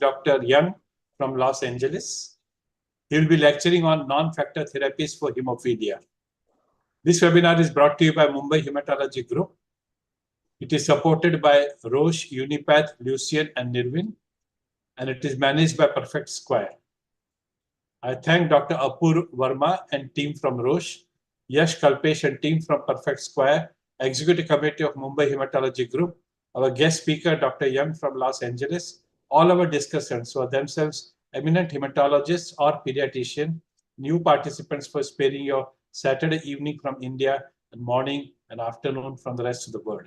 Dr. Young from Los Angeles. He will be lecturing on non-factor therapies for hemophilia. This webinar is brought to you by Mumbai Hematology Group. It is supported by Roche, Unipath, Lucien, and Nirvin, and it is managed by Perfect Square. I thank Dr. Apur Verma and team from Roche, Yash Kalpesh and team from Perfect Square, Executive Committee of Mumbai Hematology Group, our guest speaker, Dr. Young from Los Angeles, all our discussants who are themselves eminent hematologists or pediatrician, new participants for sparing your Saturday evening from India and morning and afternoon from the rest of the world.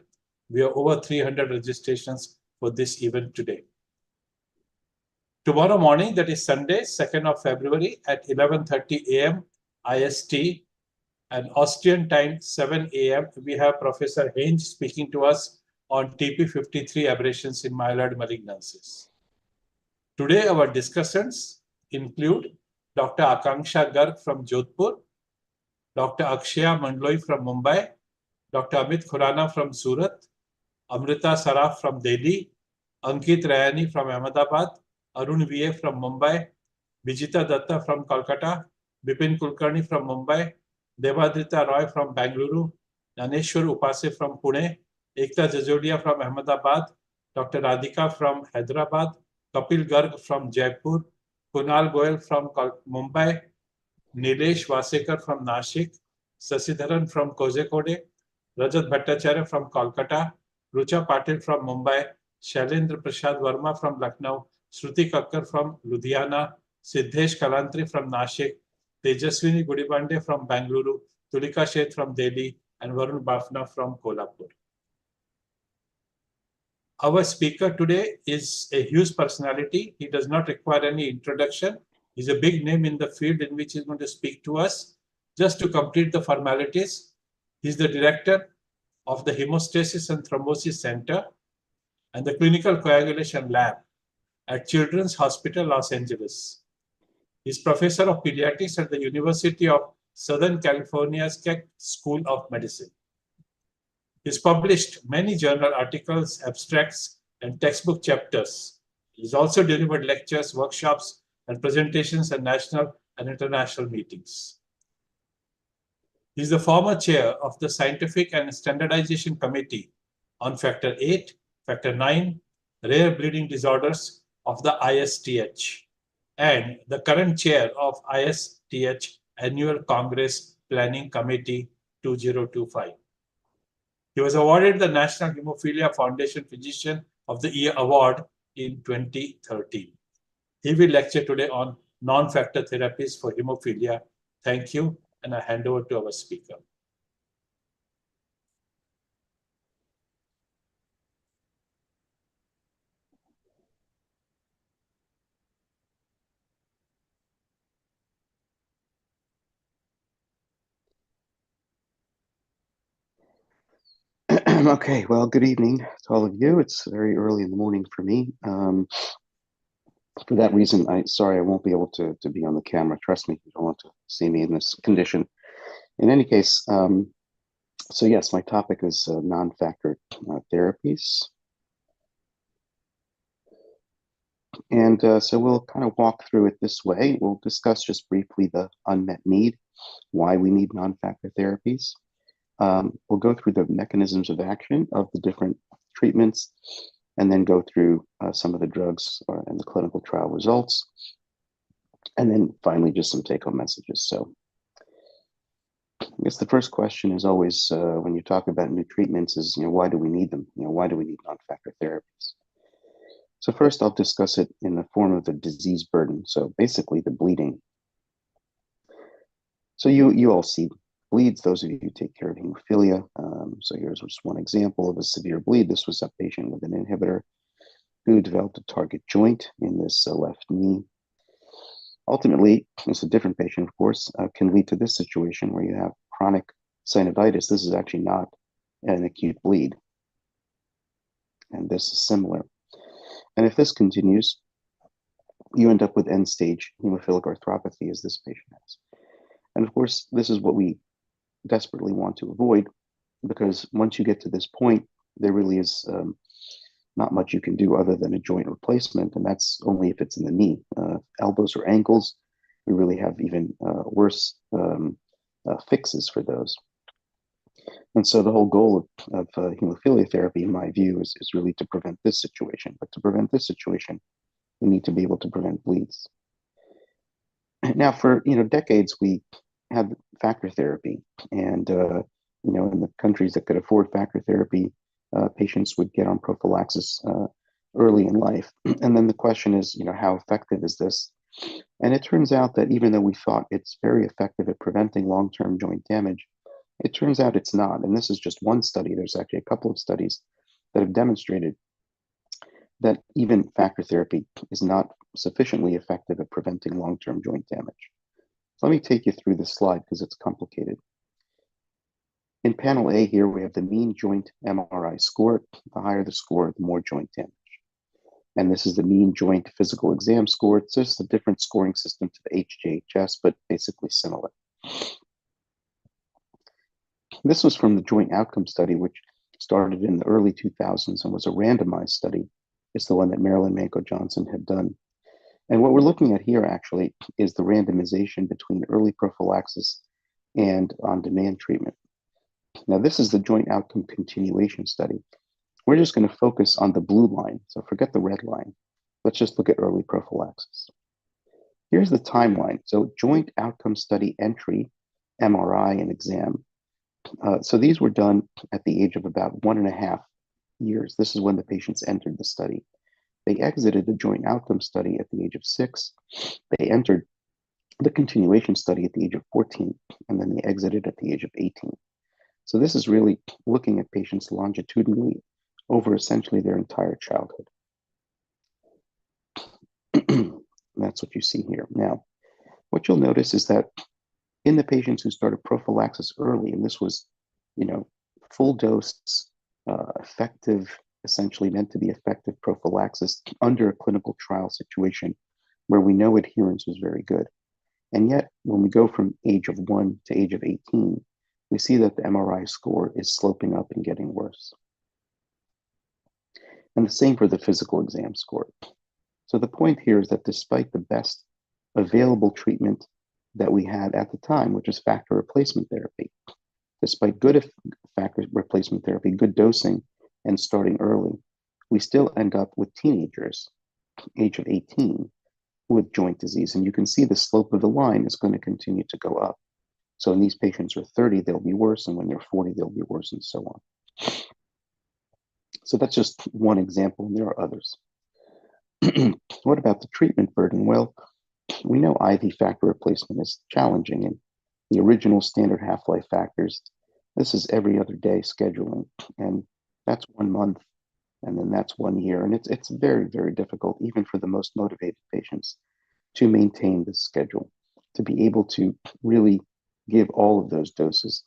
We have over 300 registrations for this event today. Tomorrow morning, that is Sunday, 2nd of February at 11:30 a.m. IST and Austrian time 7 a.m. we have Professor Henge speaking to us on TP53 aberrations in myeloid malignancies. Today, our discussants include Dr. Akanksha Garg from Jodhpur, Dr. Akshaya Mandloi from Mumbai, Dr. Amit Khurana from Surat, Amrita Saraf from Delhi, Ankit Rayani from Ahmedabad, Arun VA from Mumbai, Vijita Datta from Kolkata, Bipin Kulkarni from Mumbai, Devadrita Roy from Bangalore, Naneshwar Upase from Pune, Ekta Jajodia from Ahmedabad, Dr. Radhika from Hyderabad, Kapil Garg from Jaipur, Kunal Goyal from Mumbai, Nilesh Vasekar from Nashik, Sasidharan from Kozhikode, Rajat Bhattacharya from Kolkata, Rucha Patil from Mumbai, Shailendra Prasad Verma from Lucknow, Shruti Kakkar from Ludhiana, Siddhesh Kalantri from Nashik, Tejaswini Gudibande from Bangalore, Tulika Sheth from Delhi, and Varun Bafna from Kolhapur. Our speaker today is a huge personality. He does not require any introduction. He's a big name in the field in which he's going to speak to us. Just to complete the formalities, he's the director of the Hemostasis and Thrombosis Center and the Clinical Coagulation Lab at Children's Hospital, Los Angeles. He's professor of pediatrics at the University of Southern California's Keck School of Medicine. He's published many journal articles, abstracts, and textbook chapters. He's also delivered lectures, workshops, and presentations at national and international meetings. He's the former chair of the Scientific and Standardization Committee on Factor 8, Factor 9, Rare Bleeding Disorders of the ISTH, and the current chair of ISTH Annual Congress Planning Committee 2025. He was awarded the National Hemophilia Foundation Physician of the Year Award in 2013. He will lecture today on non-factor therapies for hemophilia. Thank you, and I hand over to our speaker. Okay, well, good evening to all of you. It's very early in the morning for me. For that reason, sorry I won't be able to be on the camera. Trust me, you don't want to see me in this condition. In any case, so yes, my topic is non-factor therapies. And so we'll kind of walk through it this way. We'll discuss just briefly the unmet need, why we need non-factor therapies. We'll go through the mechanisms of action of the different treatments, and then go through some of the drugs and the clinical trial results. And then finally, just some take-home messages. So I guess the first question is always, when you talk about new treatments, is, why do we need them? Why do we need non-factor therapies? So first, I'll discuss it in the form of the disease burden. So basically the bleeding. So you all see bleeds, those of you who take care of hemophilia. So here's just one example of a severe bleed. This was a patient with an inhibitor who developed a target joint in this left knee. Ultimately, it's a different patient, of course, can lead to this situation where you have chronic synovitis. This is actually not an acute bleed. And this is similar. And if this continues, you end up with end-stage hemophilic arthropathy, as this patient has. And of course, this is what we desperately want to avoid, because once you get to this point, there really is not much you can do other than a joint replacement, and that's only if it's in the knee. Elbows or ankles, we really have even worse fixes for those. And so the whole goal of hemophilia therapy, in my view, is really to prevent this situation. But to prevent this situation, we need to be able to prevent bleeds. Now, for decades, we had factor therapy, and in the countries that could afford factor therapy, patients would get on prophylaxis early in life. And then the question is, how effective is this? And it turns out that even though we thought it's very effective at preventing long-term joint damage, it turns out it's not. And this is just one study. There's actually a couple of studies that have demonstrated that even factor therapy is not sufficiently effective at preventing long-term joint damage. So let me take you through this slide because it's complicated. In panel A here, we have the mean joint MRI score. The higher the score, the more joint damage. And this is the mean joint physical exam score. It's just a different scoring system to the HJHS, but basically similar. This was from the joint outcome study, which started in the early 2000s and was a randomized study. It's the one that Marilyn Manco Johnson had done. And what we're looking at here actually is the randomization between early prophylaxis and on-demand treatment. Now, this is the joint outcome continuation study. We're just going to focus on the blue line. So forget the red line. Let's just look at early prophylaxis. Here's the timeline. So joint outcome study entry, MRI, and exam. So these were done at the age of about 1.5 years. This is when the patients entered the study. They exited the joint outcome study at the age of 6. They entered the continuation study at the age of 14, and then they exited at the age of 18. So this is really looking at patients longitudinally over essentially their entire childhood. That's what you see here. Now, what you'll notice is that in the patients who started prophylaxis early, and this was, full dose, effective, essentially meant to be effective prophylaxis under a clinical trial situation where we know adherence was very good. And yet, when we go from age of 1 to age of 18, we see that the MRI score is sloping up and getting worse. And the same for the physical exam score. So the point here is that despite the best available treatment that we had at the time, which is factor replacement therapy, despite good factor replacement therapy, good dosing, and starting early, we still end up with teenagers, age of 18, with joint disease. And you can see the slope of the line is going to continue to go up. So when these patients are 30, they'll be worse, and when they're 40, they'll be worse, and so on. So that's just one example, and there are others. What about the treatment burden? Well, we know IV factor replacement is challenging, and the original standard half-life factors, this is every other day scheduling, and that's 1 month, and then that's 1 year, and it's very, very difficult, even for the most motivated patients, to maintain this schedule, to be able to really give all of those doses.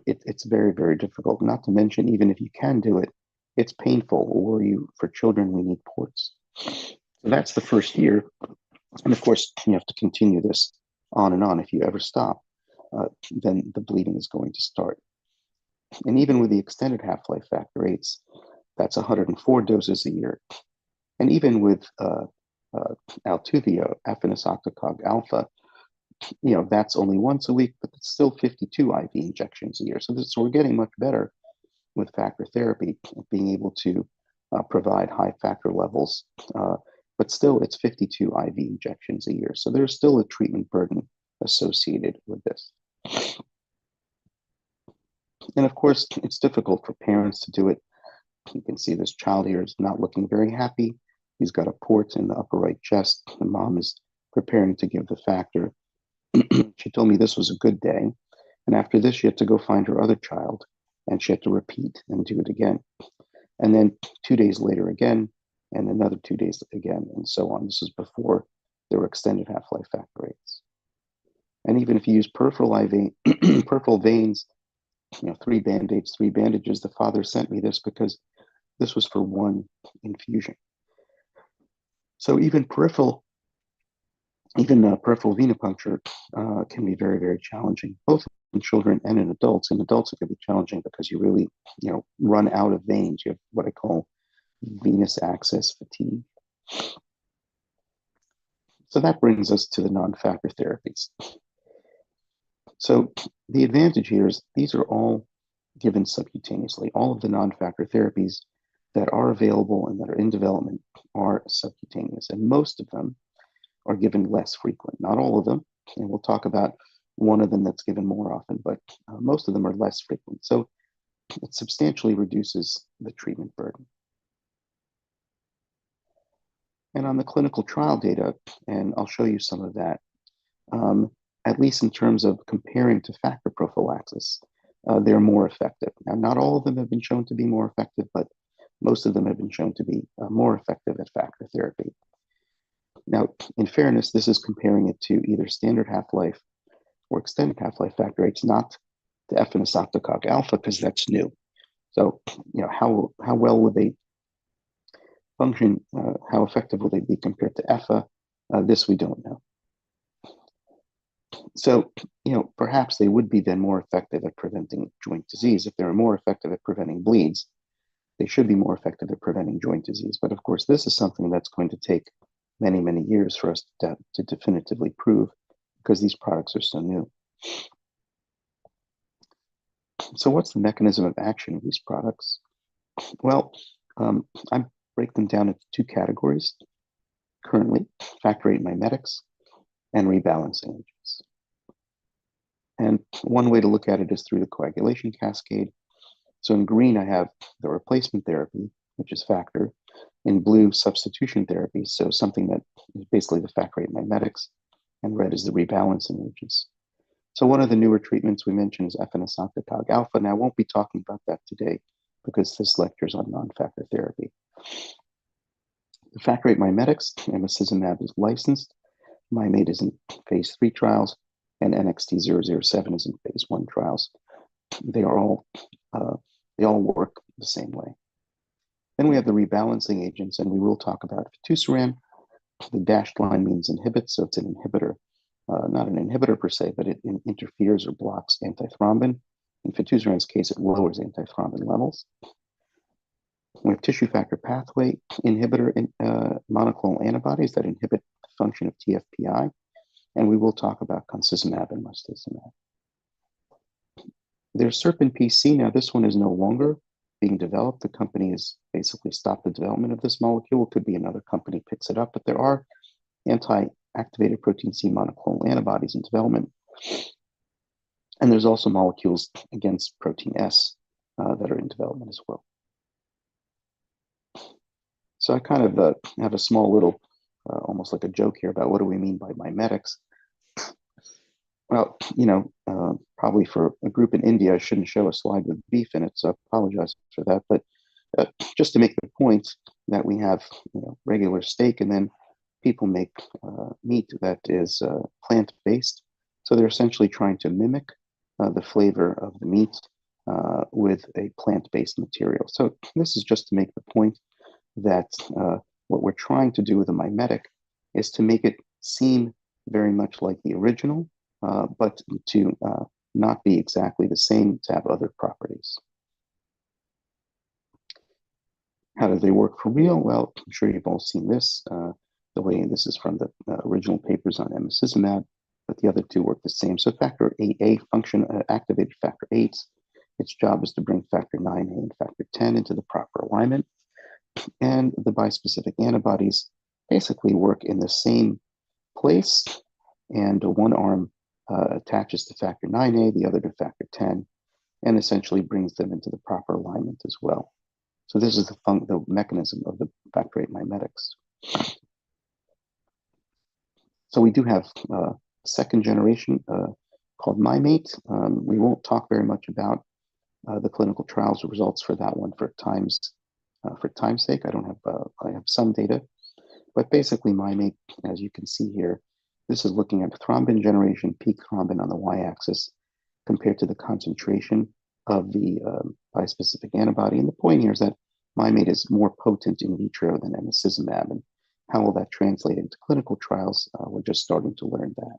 It's very, very difficult, not to mention, even if you can do it, it's painful, or for children, we need ports. So that's the first year. And of course, you have to continue this on and on. If you ever stop, then the bleeding is going to start. And even with the extended half-life factor rates, that's 104 doses a year. And even with Altuviiio, efanesoctocog alpha, that's only once a week, but it's still 52 IV injections a year. So we're getting much better with factor therapy, being able to provide high factor levels, but still it's 52 IV injections a year. So there's still a treatment burden associated with this. And of course, it's difficult for parents to do it. You can see this child here is not looking very happy. He's got a port in the upper right chest. The mom is preparing to give the factor. She told me this was a good day. And after this, she had to go find her other child, and she had to repeat and do it again. And then 2 days later again, and another 2 days again, and so on. This is before there were extended half-life factor rates. And even if you use peripheral veins, 3 Band-Aids, 3 bandages, the father sent me this because this was for 1 infusion. So even peripheral venipuncture can be very, very challenging, both in children and in adults. In adults, it can be challenging because you really, run out of veins. You have what I call venous access fatigue. So that brings us to the non-factor therapies. So the advantage here is these are all given subcutaneously. All of the non-factor therapies that are available and that are in development are subcutaneous, and most of them are given less frequent. Not all of them, and we'll talk about one of them that's given more often, but most of them are less frequent. So it substantially reduces the treatment burden. And on the clinical trial data, and I'll show you some of that, at least in terms of comparing to factor prophylaxis, they're more effective. Now, not all of them have been shown to be more effective, but most of them have been shown to be more effective at factor therapy. Now, in fairness, this is comparing it to either standard half-life or extended half-life factor VIII, not to efanesoctocog alpha, because that's new. So, how well would they function? How effective will they be compared to EFA? This we don't know. So, perhaps they would be then more effective at preventing joint disease. If they're more effective at preventing bleeds, they should be more effective at preventing joint disease. But of course, this is something that's going to take many, many years for us to definitively prove, because these products are so new. So what's the mechanism of action of these products? Well, I break them down into two categories currently: factor VIII mimetics and rebalancing agents. And one way to look at it is through the coagulation cascade. So in green, I have the replacement therapy, which is factor. In blue, substitution therapy, so something that is basically the factor VIII mimetics, and red is the rebalancing agents. So one of the newer treatments we mentioned is efanesoctocog alpha. Now, I won't be talking about that today because this lecture is on non-factor therapy. The factor VIII mimetics, emicizumab, is licensed. Mimate is in phase 3 trials, and NXT007 is in phase 1 trials. They all work the same way. Then we have the rebalancing agents, and we will talk about fitusiran. The dashed line means inhibit, so it's an inhibitor. Not an inhibitor per se, but it interferes or blocks antithrombin. In fitusiran's case, it lowers antithrombin levels. We have tissue factor pathway inhibitor monoclonal antibodies that inhibit the function of TFPI, and we will talk about concizumab and mostizumab. There's SerpinPC. Now, this one is no longer being developed. The company has basically stopped the development of this molecule. It could be another company picks it up, but there are anti-activated protein C monoclonal antibodies in development. And there's also molecules against protein S that are in development as well. So I kind of have a small little, almost like a joke here about what do we mean by mimetics. Well, probably for a group in India, I shouldn't show a slide with beef in it, so I apologize for that. But just to make the point that we have regular steak, and then people make meat that is plant-based. So they're essentially trying to mimic the flavor of the meat with a plant-based material. So this is just to make the point that what we're trying to do with a mimetic is to make it seem very much like the original, but to not be exactly the same, to have other properties. How do they work for real? Well, I'm sure you've all seen this. The way this is from the original papers on emicizumab, but the other two work the same. So factor VIII function activated factor VIII. Its job is to bring factor IXA and factor X into the proper alignment. And the bispecific antibodies basically work in the same place, and one arm attaches to factor IXA, the other to factor X, and essentially brings them into the proper alignment as well. So this is the mechanism of the factor VIII mimetics. So we do have a second generation called Mimate. We won't talk very much about the clinical trials results for that one for time's sake. I have some data, but basically Mimate, as you can see here, this is looking at thrombin generation, peak thrombin on the y-axis, compared to the concentration of the bispecific antibody. And the point here is that Mimate is more potent in vitro than emicizumab. And how will that translate into clinical trials? We're just starting to learn that.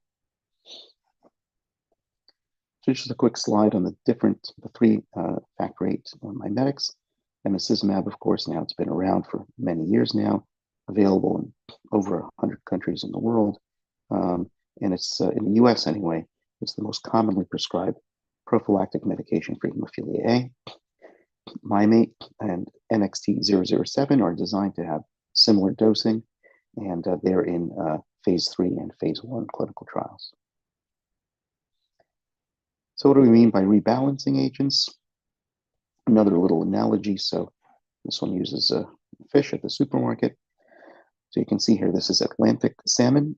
So just a quick slide on the three factor VIII mimetics. Emicizumab, of course, now it's been around for many years now, available in over 100 countries in the world. And it's in the US anyway, it's the most commonly prescribed prophylactic medication for hemophilia A. Mymate and NXT007 are designed to have similar dosing, and they're in phase 3 and phase 1 clinical trials. So what do we mean by rebalancing agents? Another little analogy. So this one uses a fish at the supermarket. So you can see here, this is Atlantic salmon,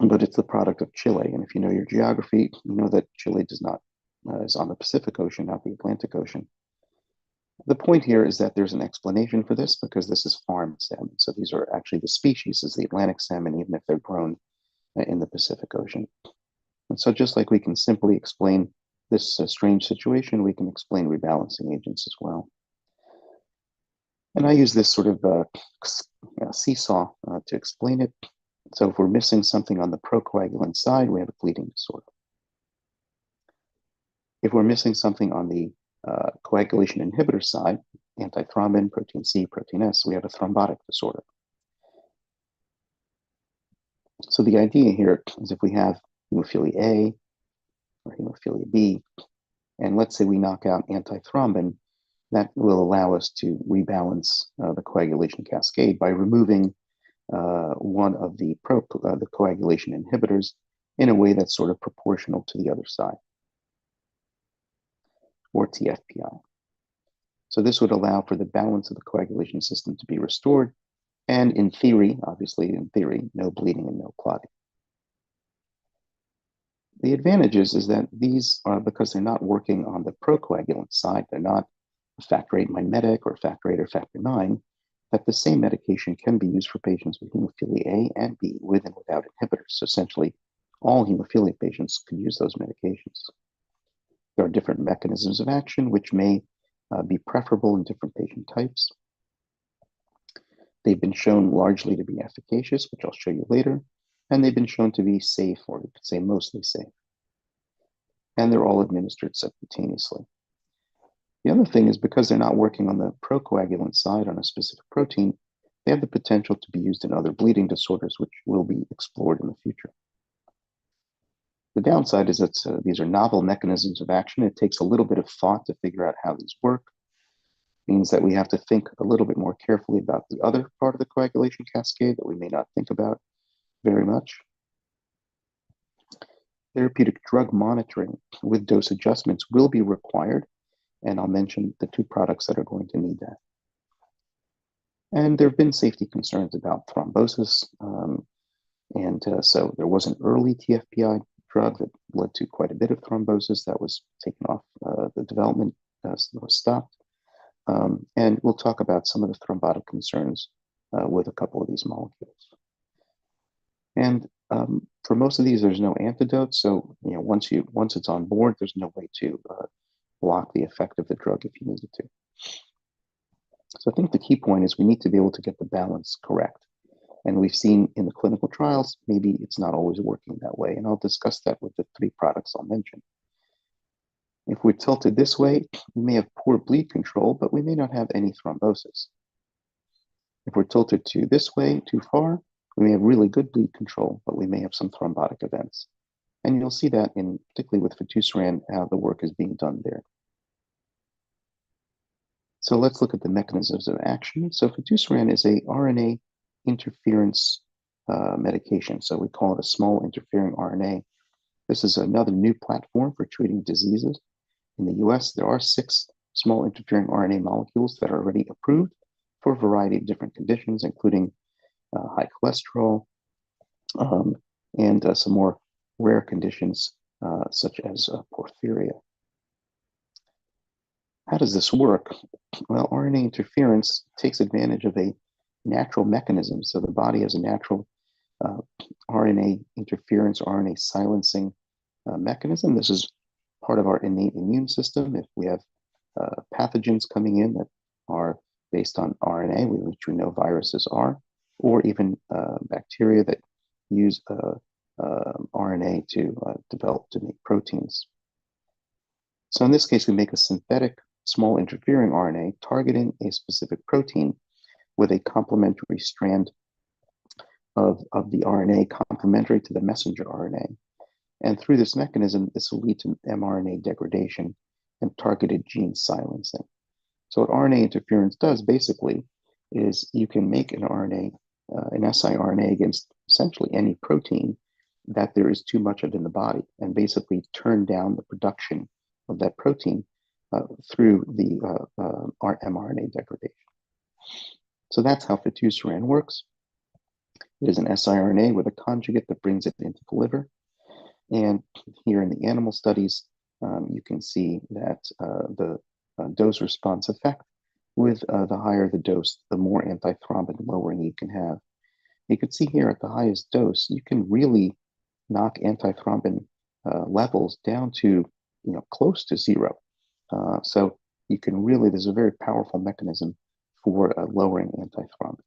but it's the product of Chile. And if you know your geography, you know that Chile is on the Pacific Ocean, not the Atlantic Ocean. The point here is that there's an explanation for this because this is farmed salmon. So these are actually the species is the Atlantic salmon, even if they're grown in the Pacific Ocean. And so just like we can simply explain this strange situation, we can explain rebalancing agents as well. And I use this sort of seesaw to explain it. So if we're missing something on the procoagulant side, we have a bleeding disorder. If we're missing something on the coagulation inhibitor side, antithrombin, protein C, protein S, we have a thrombotic disorder. So the idea here is if we have hemophilia A or hemophilia B, and let's say we knock out antithrombin, that will allow us to rebalance the coagulation cascade by removing one of the coagulation inhibitors in a way that's sort of proportional to the other side, or TFPI. So this would allow for the balance of the coagulation system to be restored, and in theory, obviously in theory, no bleeding and no clotting. The advantages is that these are, because they're not working on the procoagulant side, they're not a factor VIII mimetic or factor VIII or factor IX, that the same medication can be used for patients with hemophilia A and B with and without inhibitors. So essentially, all hemophilia patients could use those medications. There are different mechanisms of action which may be preferable in different patient types. They've been shown largely to be efficacious, which I'll show you later, and they've been shown to be safe, or you could say mostly safe. And they're all administered subcutaneously. The other thing is because they're not working on the procoagulant side on a specific protein, they have the potential to be used in other bleeding disorders, which will be explored in the future. The downside is that these are novel mechanisms of action. It takes a little bit of thought to figure out how these work. It means that we have to think a little bit more carefully about the other part of the coagulation cascade that we may not think about very much. Therapeutic drug monitoring with dose adjustments will be required, and I'll mention the two products that are going to need that. And there have been safety concerns about thrombosis, so there was an early TFPI drug that led to quite a bit of thrombosis that was taken off the development, was stopped. And we'll talk about some of the thrombotic concerns with a couple of these molecules. And for most of these, there's no antidote. So once it's on board, there's no way to block the effect of the drug if you needed to. So I think the key point is we need to be able to get the balance correct. And we've seen in the clinical trials, maybe it's not always working that way. And I'll discuss that with the three products I'll mention. If we're tilted this way, we may have poor bleed control, but we may not have any thrombosis. If we're tilted to this way, too far, we may have really good bleed control, but we may have some thrombotic events. And you'll see that particularly with fitusiran, how the work is being done there. So let's look at the mechanisms of action. So fitusiran is a RNA interference medication. So we call it a small interfering RNA. This is another new platform for treating diseases. In the US, there are 6 small interfering RNA molecules that are already approved for a variety of different conditions, including high cholesterol and some more rare conditions such as porphyria. How does this work? Well, RNA interference takes advantage of a natural mechanism. So the body has a natural RNA interference, RNA silencing mechanism. This is part of our innate immune system. If we have pathogens coming in that are based on RNA, which we know viruses are, or even bacteria that use RNA to develop to make proteins. So in this case, we make a synthetic small interfering RNA targeting a specific protein with a complementary strand of the RNA complementary to the messenger RNA. And through this mechanism, this will lead to mRNA degradation and targeted gene silencing. So what RNA interference does basically is you can make an RNA, an siRNA against essentially any protein that there is too much of in the body, and basically turn down the production of that protein through the mRNA degradation. So that's how fitusiran works. It is an siRNA with a conjugate that brings it into the liver. And here in the animal studies, you can see that the dose response effect with the higher the dose, the more antithrombin lowering you can have. You can see here at the highest dose, you can really knock antithrombin levels down to close to zero. So you can really, there's a very powerful mechanism for lowering antithrombin.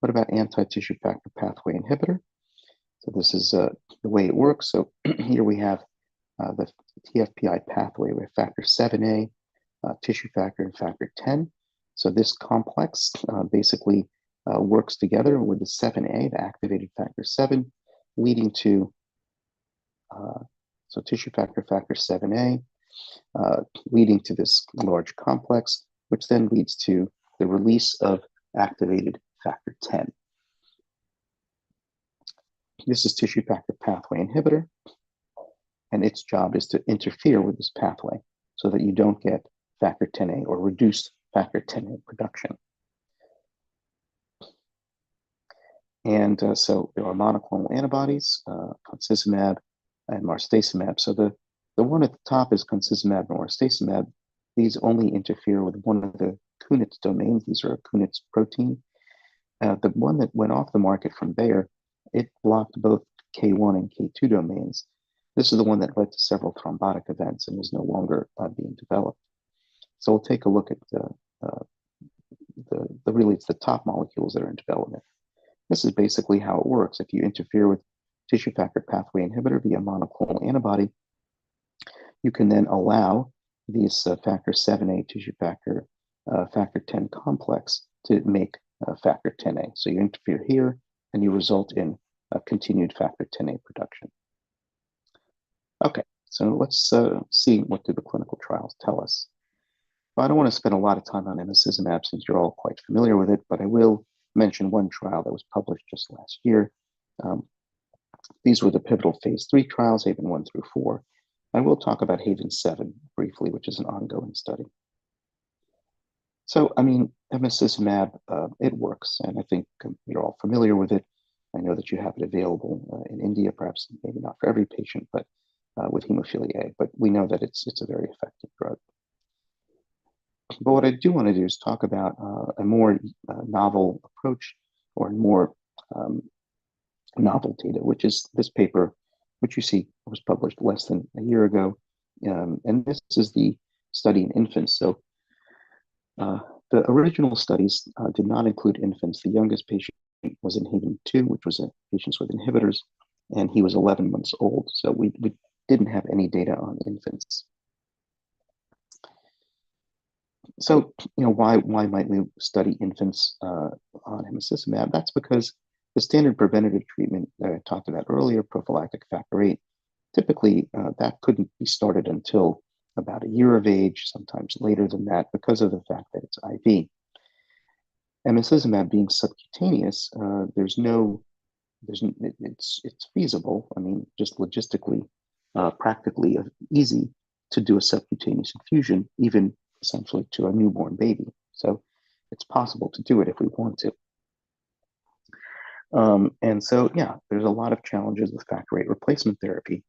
What about anti-tissue factor pathway inhibitor? So this is the way it works. So here we have the TFPI pathway with factor 7A, tissue factor, and factor 10. So this complex basically works together with the 7A, the activated factor 7, leading to, so tissue factor, factor 7A, leading to this large complex, which then leads to the release of activated factor 10. This is tissue factor pathway inhibitor, and its job is to interfere with this pathway so that you don't get factor 10A or reduced factor 10A production. And so there are monoclonal antibodies, concizumab and marstacimab. So the one at the top is concizumab and marstacimab. These only interfere with one of the Kunitz domains. These are a Kunitz protein. The one that went off the market from Bayer, it blocked both K1 and K2 domains. This is the one that led to several thrombotic events and is no longer being developed. So we'll take a look at really it's the top molecules that are in development. This is basically how it works. If you interfere with tissue factor pathway inhibitor via monoclonal antibody, you can then allow these factor 7A tissue factor, factor 10 complex to make factor 10A. So you interfere here and you result in a continued factor 10A production. Okay, so let's see what do the clinical trials tell us. Well, I don't want to spend a lot of time on emicizumab since you're all quite familiar with it, but I will mention one trial that was published just last year. These were the pivotal phase 3 trials, Haven 1 through 4. I will talk about Haven 7 briefly, which is an ongoing study. So, I mean, emicizumab, it works, and I think you're all familiar with it. I know that you have it available in India, perhaps maybe not for every patient, but with hemophilia A, but we know that it's a very effective drug. But what I do want to do is talk about a more novel approach or more novel data, which is this paper, which you see was published less than a year ago. And this is the study in infants. So the original studies did not include infants. The youngest patient was in Haven 2, which was patients with inhibitors, and he was 11 months old. So we didn't have any data on infants. So, why might we study infants on emicizumab? That's because the standard preventative treatment that I talked about earlier, prophylactic factor 8, typically that couldn't be started until about a year of age, sometimes later than that, because of the fact that it's IV. Emicizumab being subcutaneous, it's feasible. I mean, just logistically, practically easy to do a subcutaneous infusion, even essentially to a newborn baby. So it's possible to do it if we want to. And so, yeah, there's a lot of challenges with factor 8 replacement therapy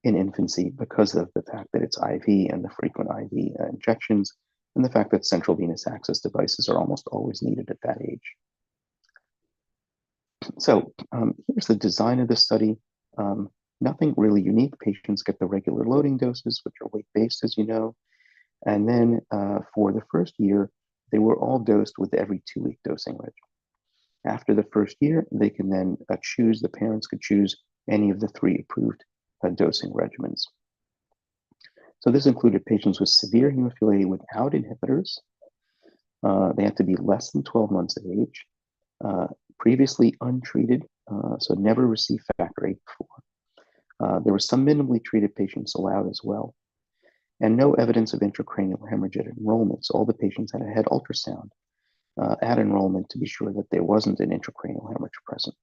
in infancy because of the fact that it's IV and the frequent IV injections, and the fact that central venous access devices are almost always needed at that age. So here's the design of the study. Nothing really unique. Patients get the regular loading doses, which are weight-based, as you know. And then for the first year, they were all dosed with every 2-week dosing regimen. After the first year, they can then the parents could choose any of the 3 approved dosing regimens. So this included patients with severe hemophilia without inhibitors. They had to be less than 12 months of age, previously untreated, so never received factor VIII before. There were some minimally treated patients allowed as well, and no evidence of intracranial hemorrhage at enrollment. So all the patients had a head ultrasound at enrollment to be sure that there wasn't an intracranial hemorrhage present.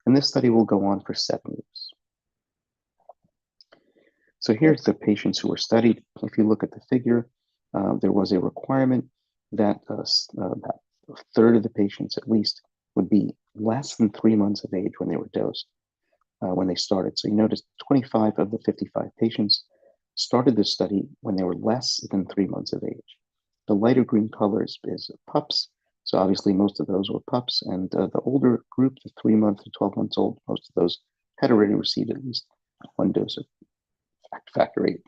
And this study will go on for 7 years. So here's the patients who were studied. If you look at the figure, there was a requirement that about a third of the patients at least would be less than 3 months of age when they were dosed, when they started. So you notice 25 of the 55 patients started this study when they were less than 3 months of age. The lighter green colors is pups. So obviously most of those were pups, and the older group, the 3 months to 12 months old, most of those had already received at least 1 dose of factor VIII.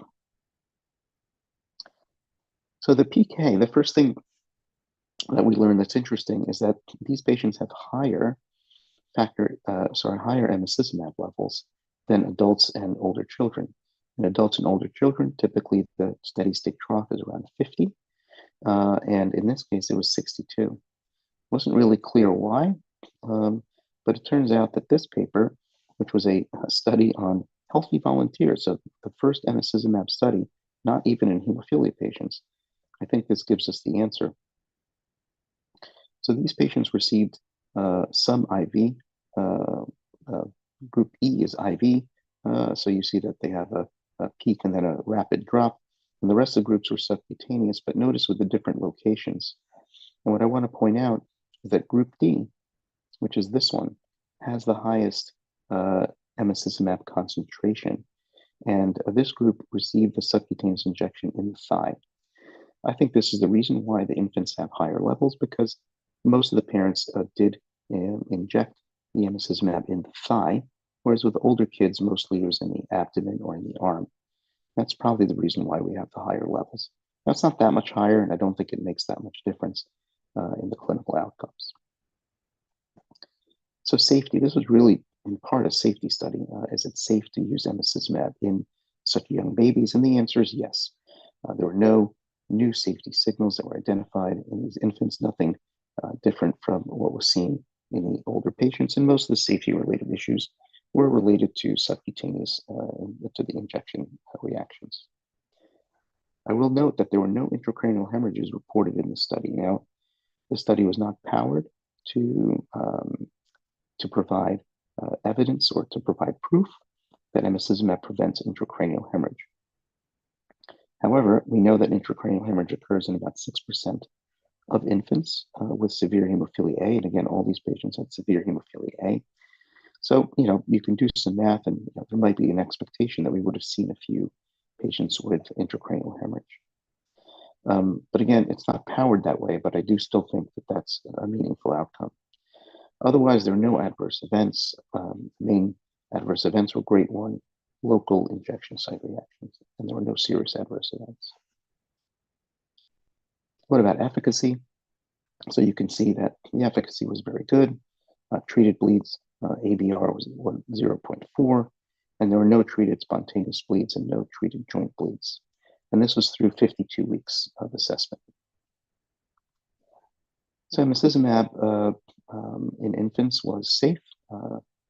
So the PK, the first thing that we learned that's interesting is that these patients have higher emicizumab levels than adults and older children. In adults and older children, typically the steady state trough is around 50, and in this case it was 62. Wasn't really clear why, but it turns out that this paper, which was a study on healthy volunteers, so the first emicizumab study, not even in hemophilia patients, I think this gives us the answer. So these patients received some IV. Group E is IV, so you see that they have a peak and then a rapid drop, and the rest of the groups were subcutaneous, but notice with the different locations. And what I want to point out is that group D, which is this one, has the highest emicizumab concentration, and this group received the subcutaneous injection in the thigh. I think this is the reason why the infants have higher levels, because most of the parents did inject the emicizumab in the thigh, whereas with older kids, mostly it was in the abdomen or in the arm. That's probably the reason why we have the higher levels. That's not that much higher, and I don't think it makes that much difference in the clinical outcomes. So safety, this was really in part a safety study. Is it safe to use emicizumab in such young babies? And the answer is yes. There were no new safety signals that were identified in these infants, nothing different from what was seen in the older patients, and most of the safety-related issues were related to subcutaneous, to the injection reactions. I will note that there were no intracranial hemorrhages reported in the study. Now, the study was not powered to provide evidence or to provide proof that emicizumab prevents intracranial hemorrhage. However, we know that intracranial hemorrhage occurs in about 6% of infants with severe hemophilia A. And again, all these patients had severe hemophilia A. So, you can do some math, and there might be an expectation that we would have seen a few patients with intracranial hemorrhage. But again, it's not powered that way, but I do still think that that's a meaningful outcome. Otherwise, there are no adverse events. Main adverse events were grade 1 local injection site reactions, and there were no serious adverse events. What about efficacy? So you can see that the efficacy was very good. Treated bleeds, ABR was 0.4, and there were no treated spontaneous bleeds and no treated joint bleeds. And this was through 52 weeks of assessment. So emicizumab in infants was safe.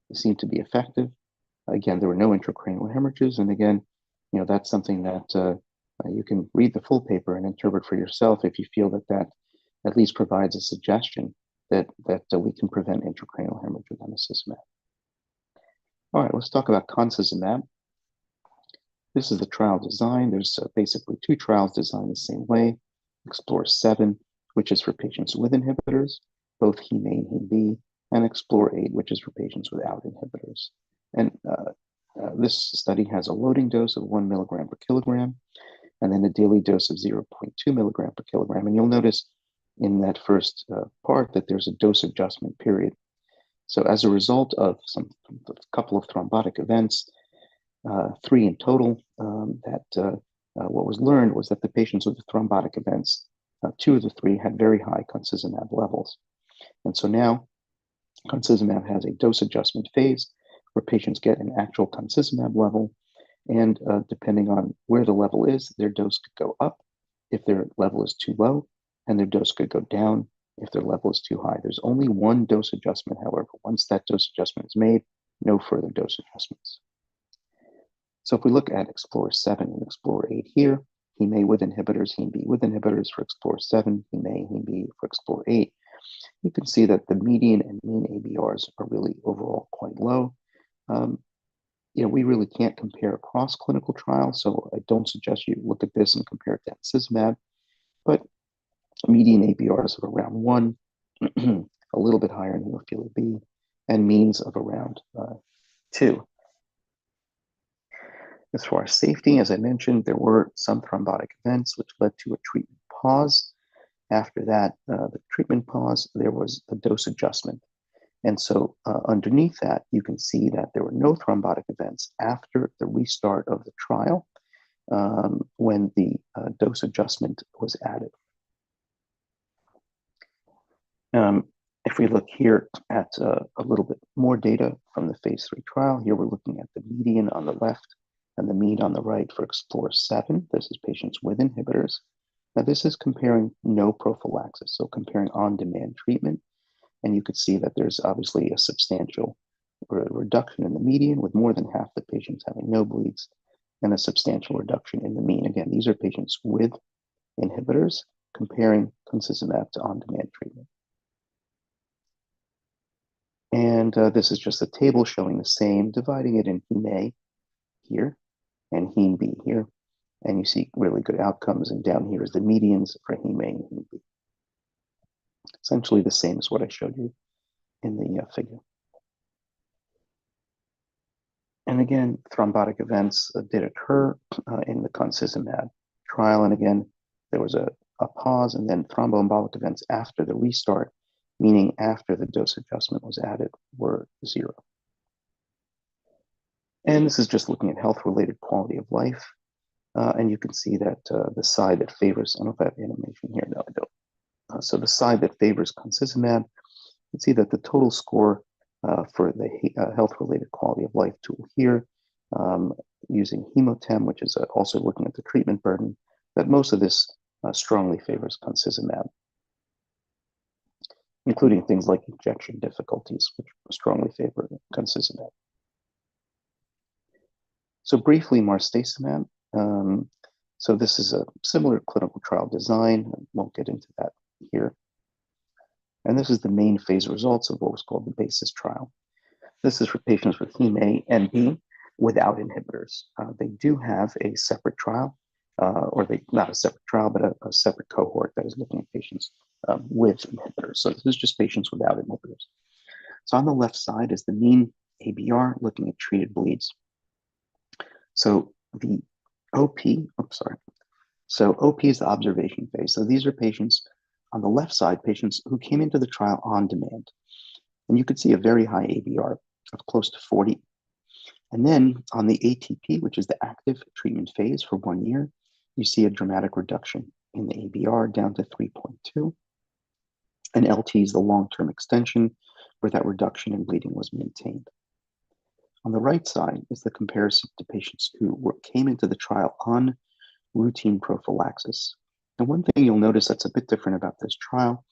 It seemed to be effective. Again, there were no intracranial hemorrhages. And again, that's something that you can read the full paper and interpret for yourself if you feel that that at least provides a suggestion that we can prevent intracranial hemorrhage with emicizumab. All right, let's talk about concizumab. This is the trial design. There's basically 2 trials designed the same way. Explore 7, which is for patients with inhibitors, both Heme A and Heme B, and Explore 8, which is for patients without inhibitors. And this study has a loading dose of 1 milligram per kilogram, and then a daily dose of 0.2 milligram per kilogram. And you'll notice in that first part that there's a dose adjustment period. So as a result of a couple of thrombotic events, 3 in total, what was learned was that the patients with the thrombotic events, 2 of the 3 had very high concizumab levels. And so now concizumab has a dose adjustment phase where patients get an actual concizumab level, And depending on where the level is, their dose could go up if their level is too low, and their dose could go down if their level is too high. There's only one dose adjustment, however. Once that dose adjustment is made, no further dose adjustments. So if we look at Explorer 7 and Explorer 8 here, heme A with inhibitors, heme B with inhibitors for Explorer 7, heme A, heme B for Explorer 8, you can see that the median and mean ABRs are really overall quite low. We really can't compare across clinical trials, so I don't suggest you look at this and compare it to encizumab, but median ABRs of around 1, a little bit higher in hemophilia B, and means of around 2. As far as safety, as I mentioned, there were some thrombotic events which led to a treatment pause. After that, the treatment pause, there was a dose adjustment. And so underneath that, you can see that there were no thrombotic events after the restart of the trial when the dose adjustment was added. If we look here at a little bit more data from the phase 3 trial, here we're looking at the median on the left and the mean on the right for Explorer 7. This is patients with inhibitors. Now this is comparing no prophylaxis, so comparing on-demand treatment. And you could see that there's obviously a substantial reduction in the median, with more than half the patients having no bleeds, and a substantial reduction in the mean. Again, these are patients with inhibitors comparing concizumab to on-demand treatment. And this is just a table showing the same, dividing it in heme A here and heme B here. And you see really good outcomes. And down here is the medians for heme A and heme B. Essentially the same as what I showed you in the figure. And again, thrombotic events did occur in the concizumab trial. And again, there was a pause, and then thromboembolic events after the restart, meaning after the dose adjustment was added, were 0. And this is just looking at health-related quality of life. And you can see that the side that favors, I don't know if I have animation here, no, I don't. So the side that favors concizumab, you can see that the total score for the health-related quality of life tool here, using Hemotem, which is also looking at the treatment burden, that most of this strongly favors concizumab, including things like injection difficulties, which strongly favor concizumab. So briefly, marstacimab. So this is a similar clinical trial design. I won't get into that here. And this is the main phase results of what was called the BASIS trial. This is for patients with heme A and B without inhibitors. They do have a separate trial, not a separate trial, but a separate cohort that is looking at patients with inhibitors. So this is just patients without inhibitors. So on the left side is the mean ABR looking at treated bleeds. So the OP is the observation phase. So these are patients on the left side, patients who came into the trial on demand. And you could see a very high ABR of close to 40. And then on the ATP, which is the active treatment phase for 1 year, you see a dramatic reduction in the ABR down to 3.2. And LT is the long-term extension where that reduction in bleeding was maintained. On the right side is the comparison to patients who came into the trial on routine prophylaxis. And one thing you'll notice that's a bit different about this trial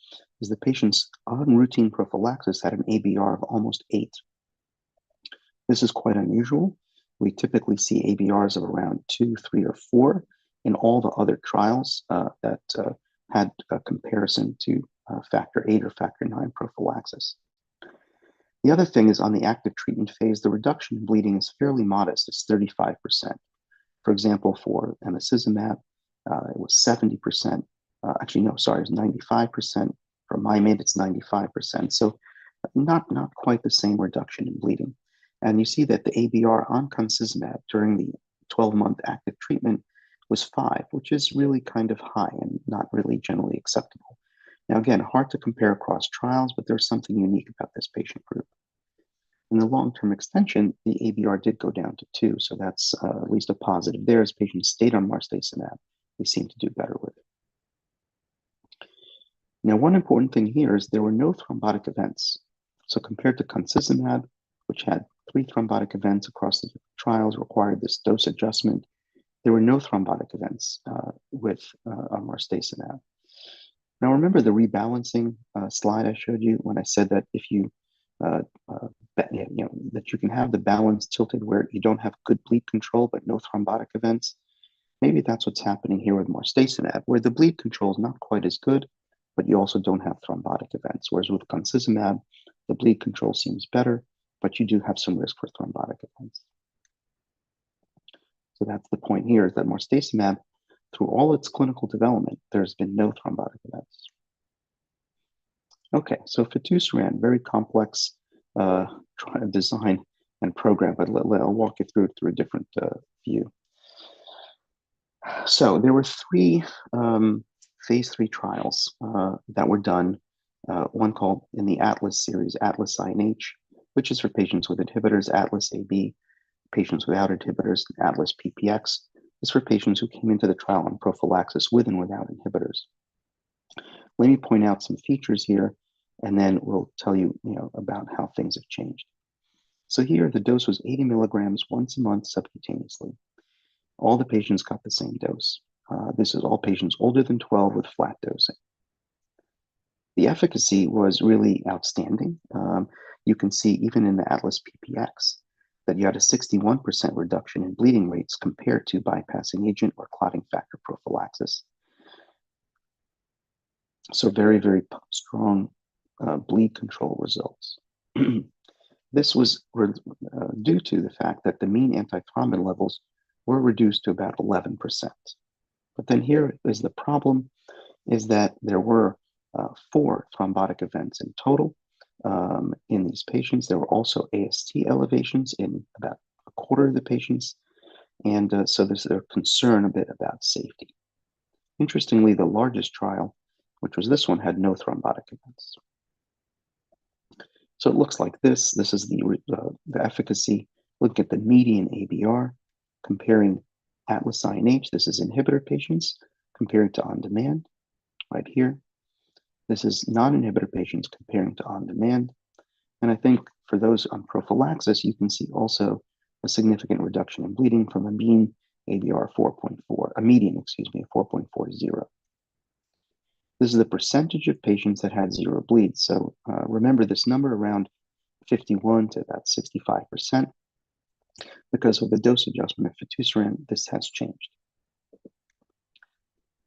is the patients on routine prophylaxis had an ABR of almost 8. This is quite unusual. We typically see ABRs of around 2, 3, or 4 in all the other trials that had a comparison to factor 8 or factor 9 prophylaxis. The other thing is on the active treatment phase, the reduction in bleeding is fairly modest. It's 35%. For example, for emicizumab, it was 70%. Actually, no, sorry, it's 95%. For Mymate, it's 95%. So not quite the same reduction in bleeding. And you see that the ABR on concizumab during the 12-month active treatment was 5, which is really kind of high and not really generally acceptable. Now, again, hard to compare across trials, but there's something unique about this patient group. In the long-term extension, the ABR did go down to 2, so that's at least a positive there. As patients stayed on marstacimab, they seem to do better with it. Now, one important thing here is there were no thrombotic events. So compared to concizumab, which had 3 thrombotic events across the trials required this dose adjustment. There were no thrombotic events with marstacimab. Now, remember the rebalancing slide I showed you when I said that if you, that you can have the balance tilted where you don't have good bleed control but no thrombotic events. Maybe that's what's happening here with marstacimab, where the bleed control is not quite as good, but you also don't have thrombotic events. Whereas with concizumab, the bleed control seems better, but you do have some risk for thrombotic events. So that's the point here, is that marstacimab, through all its clinical development, there's been no thrombotic events. Okay, so fitusiran, very complex design and program, but I'll walk you through it through a different view. So there were 3 phase 3 trials that were done, one called in the Atlas series, Atlas INH, which is for patients with inhibitors, Atlas AB, patients without inhibitors, and Atlas PPX is for patients who came into the trial on prophylaxis with and without inhibitors. Let me point out some features here, and then we'll tell you, about how things have changed. So here, the dose was 80 milligrams once a month subcutaneously. All the patients got the same dose. This is all patients older than 12 with flat dosing. The efficacy was really outstanding. You can see even in the Atlas PPX that you had a 61% reduction in bleeding rates compared to bypassing agent or clotting factor prophylaxis. So very, very strong bleed control results. This was due to the fact that the mean antithrombin levels were reduced to about 11%. But then here is the problem, is that there were 4 thrombotic events in total in these patients. There were also AST elevations in about a quarter of the patients. And so there's a concern a bit about safety. Interestingly, the largest trial, which was this one, had no thrombotic events. So it looks like this. This is the efficacy. Look at the median ABR, comparing Atlas INH. This is inhibitor patients compared to on-demand, right here. This is non-inhibitor patients comparing to on-demand. And I think for those on prophylaxis, you can see also a significant reduction in bleeding from a mean ABR 4.4, a median, excuse me, 4.40. This is the percentage of patients that had 0 bleeds. So remember this number around 51 to about 65%, because with the dose adjustment of fitusiran, this has changed.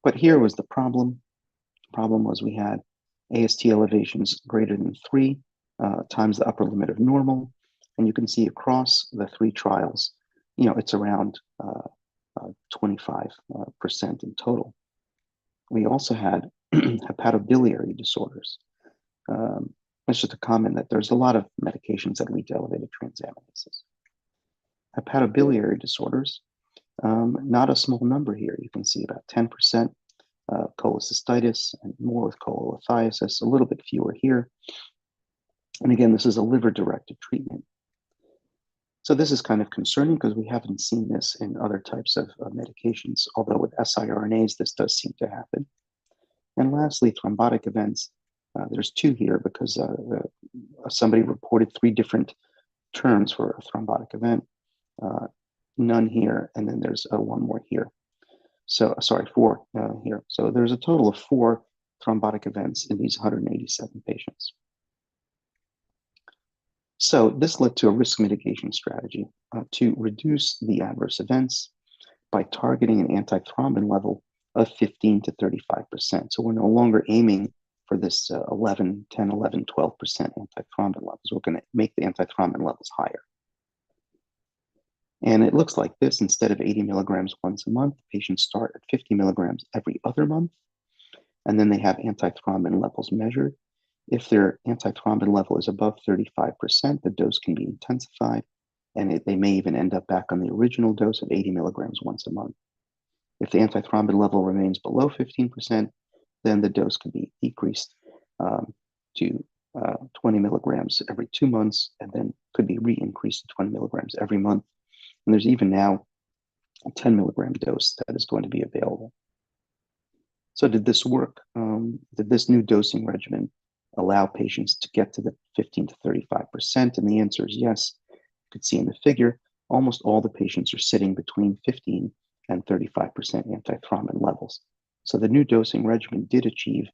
But here was the problem. The problem was we had AST elevations greater than 3 times the upper limit of normal. And you can see across the 3 trials, it's around 25% in total. We also had hepatobiliary disorders. It's just a comment that there's a lot of medications that lead to elevated transaminases. Hepatobiliary disorders, not a small number here. You can see about 10% cholecystitis and more with cholelithiasis, a little bit fewer here. And again, this is a liver-directed treatment. So this is kind of concerning because we haven't seen this in other types of medications, although with siRNAs, this does seem to happen. And lastly, thrombotic events. There's 2 here because somebody reported 3 different terms for a thrombotic event. None here, and then there's 1 more here. So, sorry, 4 here. So there's a total of 4 thrombotic events in these 187 patients. So this led to a risk mitigation strategy to reduce the adverse events by targeting an antithrombin level of 15 to 35%. So we're no longer aiming for this 11, 10, 11, 12% antithrombin levels. We're going to make the antithrombin levels higher. And it looks like this. Instead of 80 milligrams once a month, patients start at 50 milligrams every other month, and then they have antithrombin levels measured. If their antithrombin level is above 35%, the dose can be intensified, and they may even end up back on the original dose of 80 milligrams once a month. If the antithrombin level remains below 15%, then the dose can be decreased to 20 milligrams every 2 months, and then could be re-increased to 20 milligrams every month. And there's even now a 10 milligram dose that is going to be available. So did this work? Did this new dosing regimen allow patients to get to the 15 to 35%? And the answer is yes, could see in the figure, almost all the patients are sitting between 15 and 35% antithrombin levels. So the new dosing regimen did achieve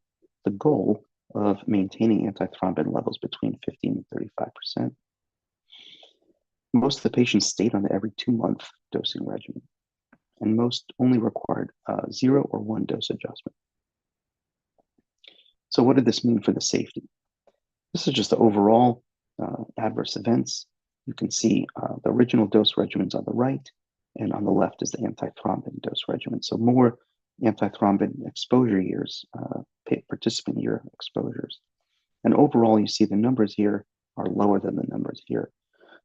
the goal of maintaining antithrombin levels between 15 and 35%. Most of the patients stayed on the every 2-month dosing regimen, and most only required 0 or 1 dose adjustment. So what did this mean for the safety? This is just the overall adverse events. You can see the original dose regimens on the right, and on the left is the antithrombin dose regimen. So more antithrombin exposure years, participant year exposures. And overall, you see the numbers here are lower than the numbers here.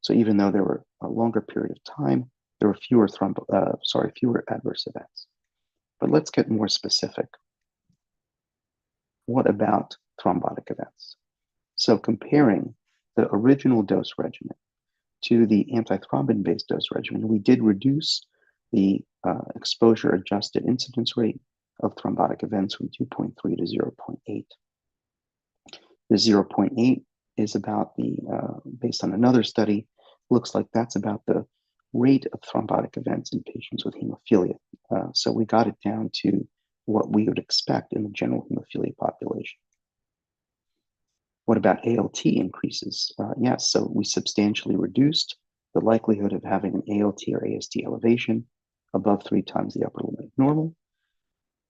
So even though there were a longer period of time, there were fewer adverse events. But let's get more specific. What about thrombotic events? So comparing the original dose regimen to the antithrombin-based dose regimen, we did reduce the exposure-adjusted incidence rate of thrombotic events from 2.3 to 0.8. The 0.8 is about based on another study, looks like that's about the rate of thrombotic events in patients with hemophilia. So we got it down to what we would expect in the general hemophilia population. What about ALT increases? Yes, so we substantially reduced the likelihood of having an ALT or AST elevation above 3 times the upper limit of normal.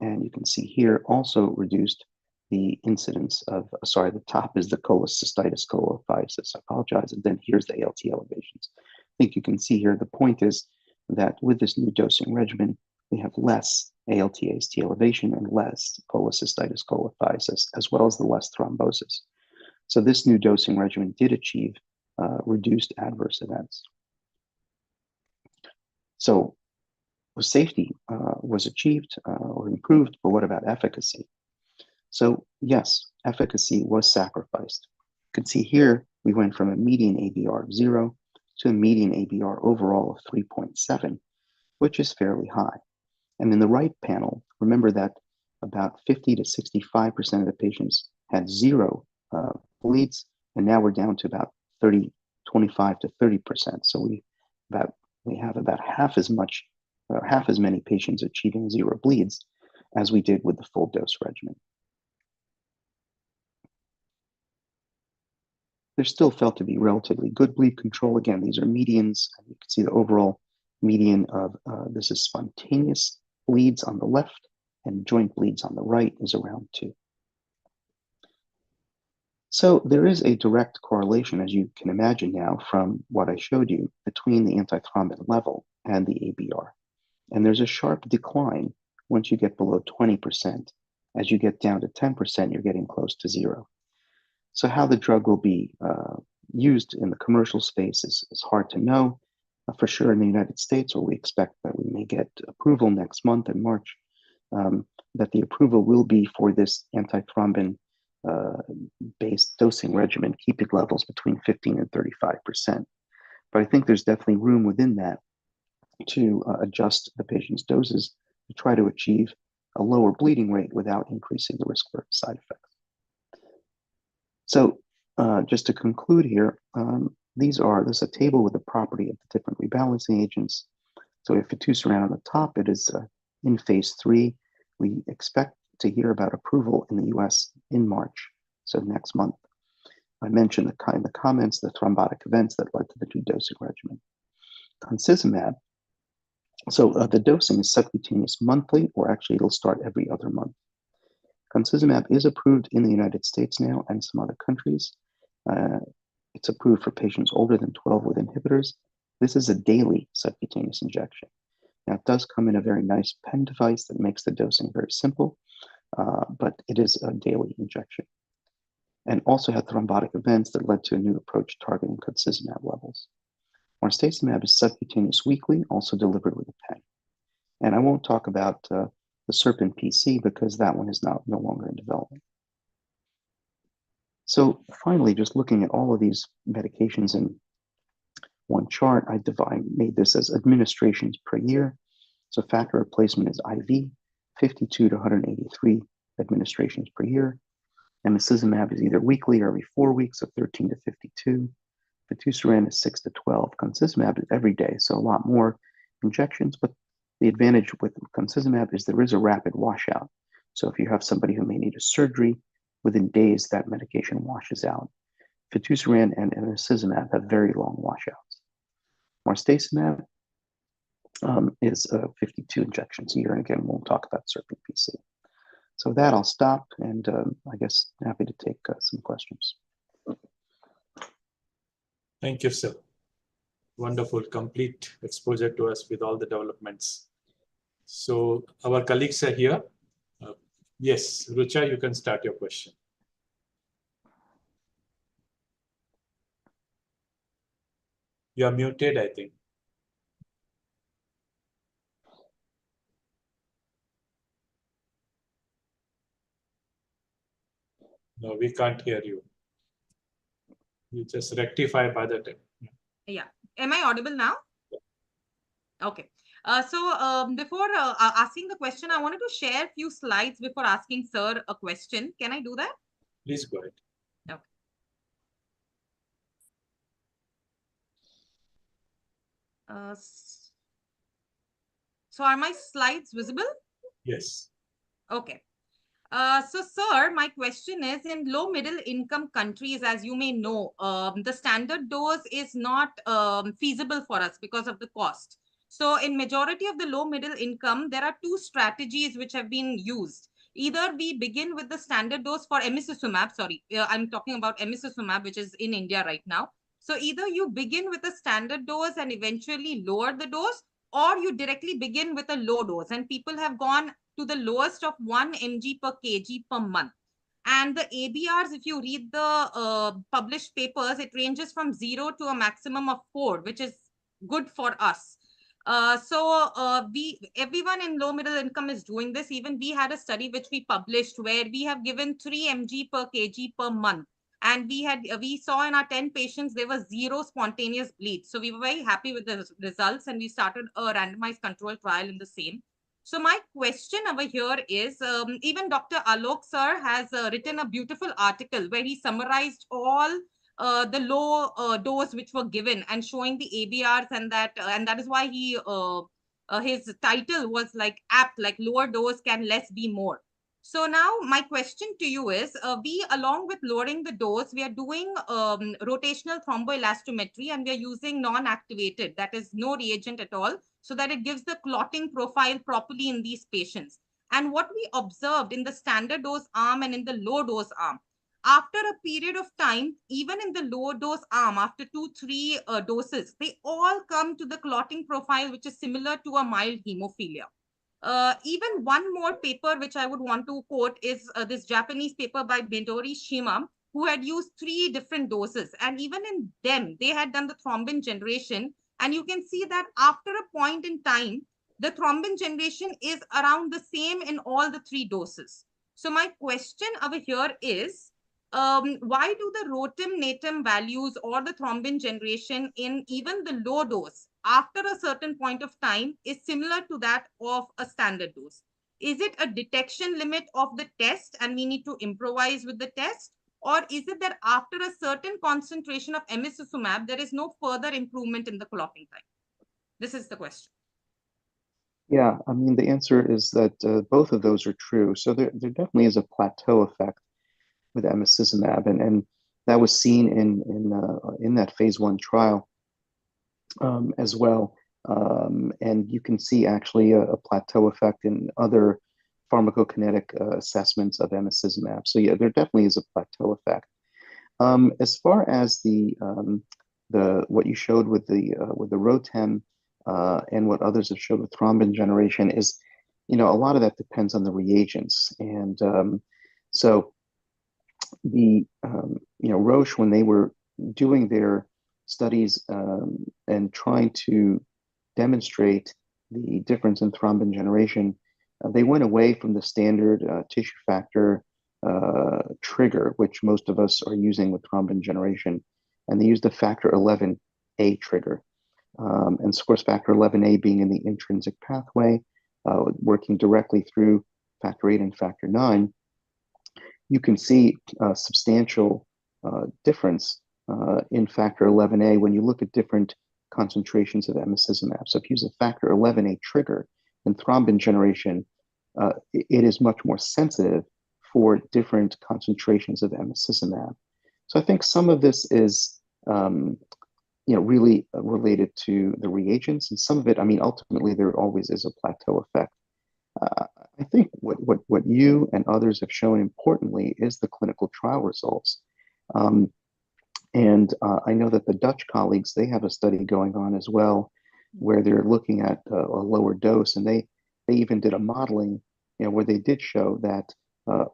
And you can see here also reduced the incidence of, the top is the cholecystitis, cholelithiasis, I apologize, and then here's the ALT elevations. I think you can see here, the point is that with this new dosing regimen, we have less ALT, AST elevation and less cholecystitis, cholelithiasis, as well as the less thrombosis. So this new dosing regimen did achieve reduced adverse events. So safety was achieved or improved, but what about efficacy? So yes, efficacy was sacrificed. You can see here, we went from a median ABR of 0 to a median ABR overall of 3.7, which is fairly high. And in the right panel, remember that about 50 to 65% of the patients had 0 bleeds, and now we're down to about 25 to 30%. So we have about half as many patients achieving 0 bleeds as we did with the full dose regimen. There's still felt to be relatively good bleed control. Again, these are medians. You can see the overall median of this is spontaneous bleeds on the left, and joint bleeds on the right is around 2. So there is a direct correlation, as you can imagine now, from what I showed you between the antithrombin level and the ABR. And there's a sharp decline once you get below 20%. As you get down to 10%, you're getting close to 0. So how the drug will be used in the commercial space is hard to know. For sure in the United States, where we expect that we may get approval next month in March, that the approval will be for this antithrombin based dosing regimen, keeping levels between 15 and 35%. But I think there's definitely room within that to adjust the patient's doses to try to achieve a lower bleeding rate without increasing the risk for side effects. So just to conclude here, this is a table with the property of the different rebalancing agents. So if fitusiran on the top, it is in phase 3. We expect to hear about approval in the US in March, so next month. I mentioned in the comments the thrombotic events that led to the new dosing regimen. Concizumab, so the dosing is subcutaneous monthly, or actually it'll start every other month. Concizumab is approved in the United States now and some other countries. It's approved for patients older than 12 with inhibitors. This is a daily subcutaneous injection. Now, it does come in a very nice pen device that makes the dosing very simple, but it is a daily injection. And also had thrombotic events that led to a new approach targeting concizumab levels. Marstacimab is subcutaneous weekly, also delivered with a pen. And I won't talk about the Serpin PC because that one is no longer in development. So finally, just looking at all of these medications in one chart, I made this as administrations per year. So factor replacement is IV, 52 to 183 administrations per year. Emicizumab is either weekly or every 4 weeks, so 13 to 52. Fitusiran is 6 to 12. Concizumab is every day, so a lot more injections. But the advantage with concizumab is there is a rapid washout. So if you have somebody who may need a surgery, within days that medication washes out. Fitusiran and emicizumab have very long washouts. Marstacimab is 52 injections a year, and again, we'll talk about SERPING-PC. So with that, I'll stop, and I guess happy to take some questions. Thank you, sir. Wonderful, complete exposure to us with all the developments. So our colleagues are here. Yes, Rucha, you can start your question. You are muted, I think. No, we can't hear you. You just rectify by the time. Yeah. Am I audible now? Yeah. Okay. Before asking the question, I wanted to share a few slides before asking sir a question. Can I do that? Please go ahead. Okay. So are my slides visible? Yes. Okay. So, sir, my question is, in low middle income countries, as you may know, the standard dose is not feasible for us because of the cost. So in majority of the low middle income, there are two strategies which have been used. Either we begin with the standard dose for emicizumab, I'm talking about emicizumab, which is in India right now. So either you begin with a standard dose and eventually lower the dose, or you directly begin with a low dose. And people have gone to the lowest of 1 mg per kg per month. And the ABRs, if you read the published papers, it ranges from 0 to a maximum of 4, which is good for us. Everyone in low middle income is doing this. Even we had a study which we published where we have given 3 mg per kg per month. And we saw in our 10 patients, there was 0 spontaneous bleeds. So we were very happy with the results, and we started a randomized control trial in the same. So my question over here is, even Dr. Alok sir has written a beautiful article where he summarized all the low dose which were given and showing the ABRs, and that is why his title was like apt, like lower dose can less be more. So now my question to you is, we, along with lowering the dose, we are doing rotational thromboelastometry, and we are using non-activated, that is no reagent at all, so that it gives the clotting profile properly in these patients. And what we observed in the standard dose arm and in the low dose arm, after a period of time, even in the low dose arm, after 2-3 doses, they all come to the clotting profile, which is similar to a mild hemophilia. Even one more paper which I would want to quote is this Japanese paper by Midori Shima, who had used 3 different doses. And even in them, they had done the thrombin generation. And you can see that after a point in time, the thrombin generation is around the same in all the 3 doses. So my question over here is, why do the rotem natum values or the thrombin generation in even the low dose after a certain point of time is similar to that of a standard dose? Is it a detection limit of the test and we need to improvise with the test? Or is it that after a certain concentration of emicizumab, there is no further improvement in the clotting time? This is the question. Yeah, I mean, the answer is that both of those are true. So there definitely is a plateau effect with emicizumab, and that was seen in that phase 1 trial as well. And you can see actually a plateau effect in other pharmacokinetic assessments of emicizumab. So yeah, there definitely is a plateau effect. As far as the what you showed with the ROTEM and what others have showed with thrombin generation is, a lot of that depends on the reagents. And so the Roche, when they were doing their studies and trying to demonstrate the difference in thrombin generation, they went away from the standard tissue factor trigger, which most of us are using with thrombin generation, and they used the factor 11A trigger. And of course, factor 11A being in the intrinsic pathway, working directly through factor 8 and factor 9, you can see a substantial difference in factor 11A when you look at different concentrations of emicizumab. So if you use a factor 11A trigger in thrombin generation, it is much more sensitive for different concentrations of emicizumab. So I think some of this is really related to the reagents, and some of it, I mean, ultimately there always is a plateau effect. I think what you and others have shown importantly is the clinical trial results. And I know that the Dutch colleagues, they have a study going on as well, where they're looking at a lower dose, and they even did a modeling, where they did show that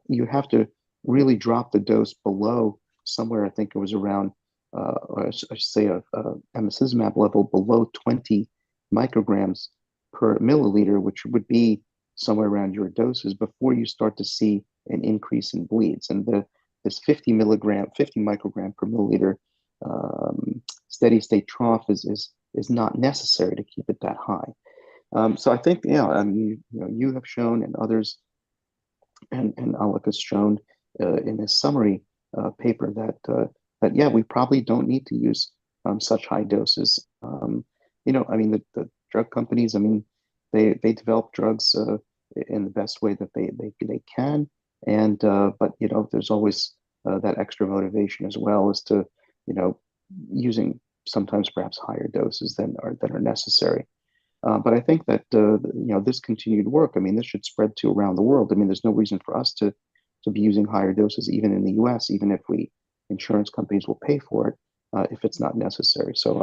you have to really drop the dose below somewhere. I think it was around, I should say, a emicizumab level below 20 micrograms per milliliter, which would be somewhere around your doses before you start to see an increase in bleeds. And this 50 microgram per milliliter steady state trough is not necessary to keep it that high. So I think, you have shown, and others, and Alec has shown in his summary paper that yeah, we probably don't need to use such high doses. I mean, the drug companies, I mean, they develop drugs in the best way that they can, and but there's always that extra motivation as well as to using sometimes perhaps higher doses than are necessary. But I think that this continued work, I mean, this should spread to around the world. I mean, there's no reason for us to be using higher doses even in the U.S., even if insurance companies will pay for it if it's not necessary. So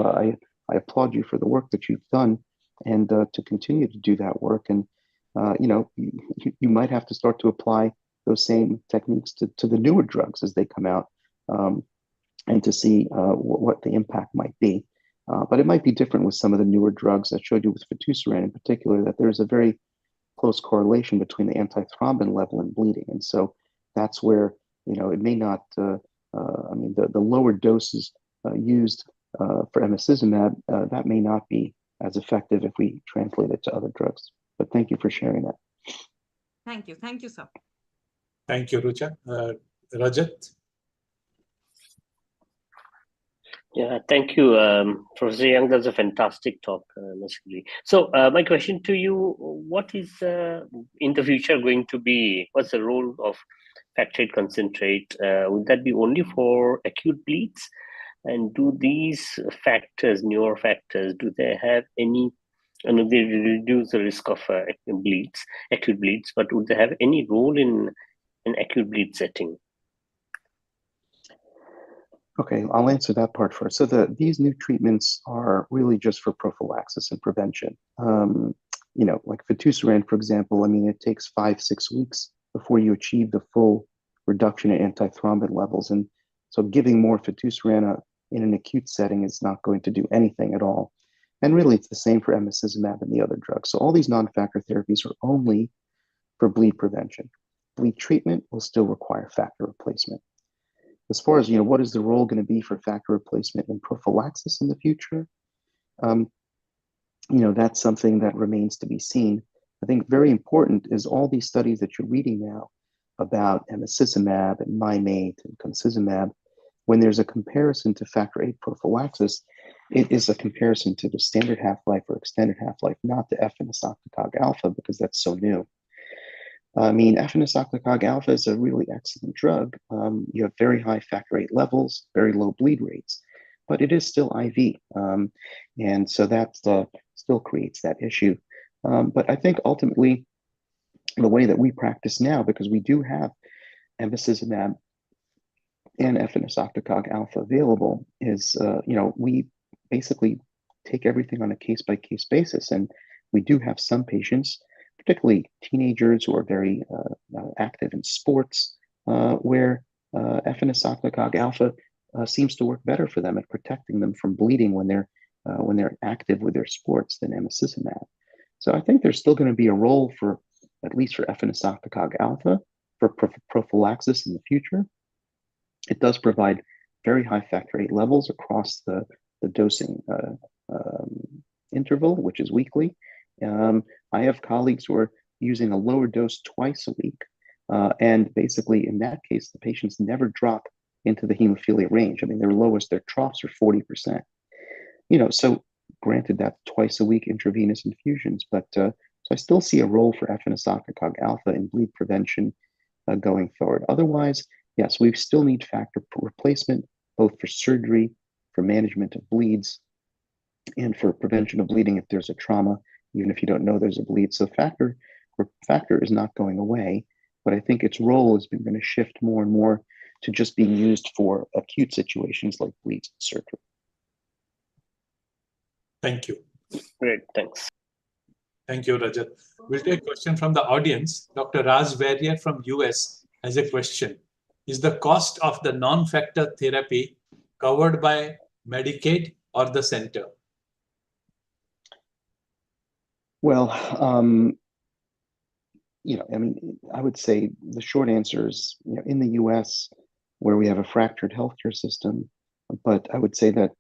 I applaud you for the work that you've done, and to continue to do that work. And you might have to start to apply those same techniques to the newer drugs as they come out, and to see what the impact might be. But it might be different with some of the newer drugs. I showed you with fitusiran in particular that there's a very close correlation between the antithrombin level and bleeding. And so that's where, it may not, I mean, the lower doses used for emicizumab, that may not be as effective if we translate it to other drugs. But thank you for sharing that. Thank you. Thank you, sir. Thank you, Rucha. Rajat? Yeah, thank you, Professor Young. That's a fantastic talk, basically. So my question to you, what is in the future going to be, what's the role of factor VIII concentrate? Would that be only for acute bleeds? And do these factors, newer factors, do they have any, they reduce the risk of bleeds, acute bleeds, but would they have any role in an acute bleed setting? Okay, I'll answer that part first. So these new treatments are really just for prophylaxis and prevention. Like fitusiran, for example, I mean, it takes 5-6 weeks before you achieve the full reduction in antithrombin levels. And so giving more fitusiran in an acute setting is not going to do anything at all. And really, it's the same for emicizumab and the other drugs. So all these non-factor therapies are only for bleed prevention. Bleed treatment will still require factor replacement. As far as, what is the role going to be for factor replacement in prophylaxis in the future? That's something that remains to be seen. I think very important is all these studies that you're reading now about emicizumab and Mymate and concizumab. When there's a comparison to factor VIII prophylaxis, it is a comparison to the standard half-life or extended half-life, not the efanesoctocog alpha, because that's so new. I mean, efanesoctocog alpha is a really excellent drug. You have very high factor VIII levels, very low bleed rates, but it is still IV. And so that still creates that issue. But I think ultimately, the way that we practice now, because we do have emicizumab and efanesoctocog alpha available, is, we basically take everything on a case-by-case basis. And we do have some patients, particularly teenagers who are very active in sports, where efanesoctocog alpha seems to work better for them at protecting them from bleeding when they're active with their sports than emicizumab. So I think there's still going to be a role for, at least for efanesoctocog alpha, for prophylaxis in the future. It does provide very high factor VIII levels across the dosing interval, which is weekly. I have colleagues who are using a lower dose twice a week. And basically, in that case, the patients never drop into the hemophilia range. I mean, their troughs are 40%. So granted that twice a week intravenous infusions, but so I still see a role for efanesoctocog alpha in bleed prevention going forward. Otherwise, yes, we still need factor replacement, both for surgery, for management of bleeds, and for prevention of bleeding if there's a trauma, even if you don't know there's a bleed. So factor is not going away, but I think its role has been going to shift more and more to just being used for acute situations like bleeds and surgery. Thank you. Great, thanks. Thank you, Rajat. We'll take a question from the audience. Dr. Raj Verrier from US has a question. Is the cost of the non-factor therapy covered by Medicaid or the center? Well, I would say the short answer is, in the US, where we have a fractured healthcare system, but I would say that,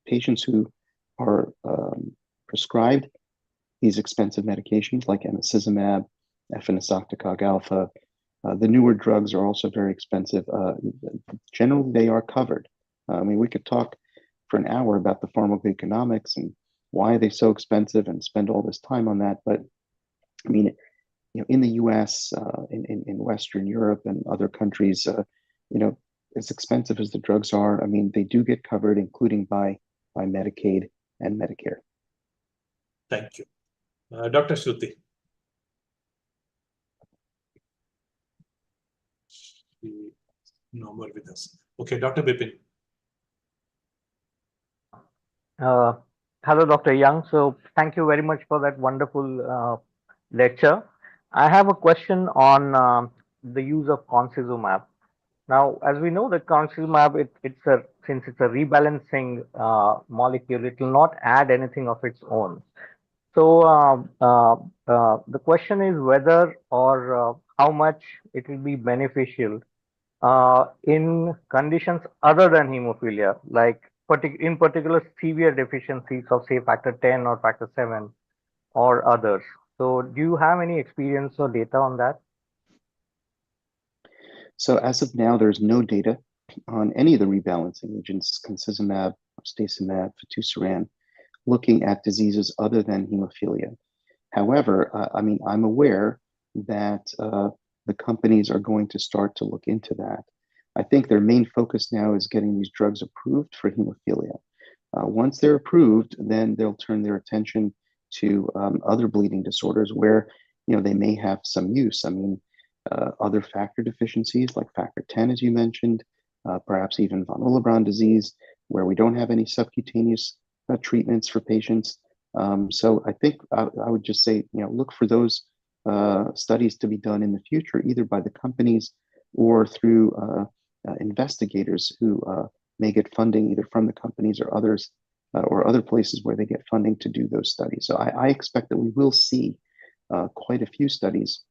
patients who are prescribed these expensive medications like emicizumab, efanesoctocog alpha, the newer drugs are also very expensive. Generally, they are covered. We could talk for an hour about the pharmacoeconomics and why are they so expensive and spend all this time on that. But in the US, in Western Europe and other countries, as expensive as the drugs are, they do get covered, including by Medicaid and Medicare. Thank you. Dr. Shruti. No more with us. Okay, Dr. Bipin. Hello, Dr. Young. So thank you very much for that wonderful lecture. I have a question on the use of concizumab. Now, as we know, that concizumab, since it's a rebalancing molecule, it will not add anything of its own. So the question is whether or how much it will be beneficial in conditions other than hemophilia, like in particular severe deficiencies of, say, factor 10 or factor 7 or others. So do you have any experience or data on that? So as of now, there's no data on any of the rebalancing agents, concizumab, stacimab, fitusiran, looking at diseases other than hemophilia. However, I'm aware that the companies are going to start to look into that. I think their main focus now is getting these drugs approved for hemophilia. Once they're approved, then they'll turn their attention to other bleeding disorders where they may have some use. Other factor deficiencies like factor 10, as you mentioned, perhaps even von Willebrand disease, where we don't have any subcutaneous treatments for patients. So I think I would just say, look for those studies to be done in the future, either by the companies or through investigators who may get funding either from the companies or others or other places where they get funding to do those studies. So I expect that we will see quite a few studies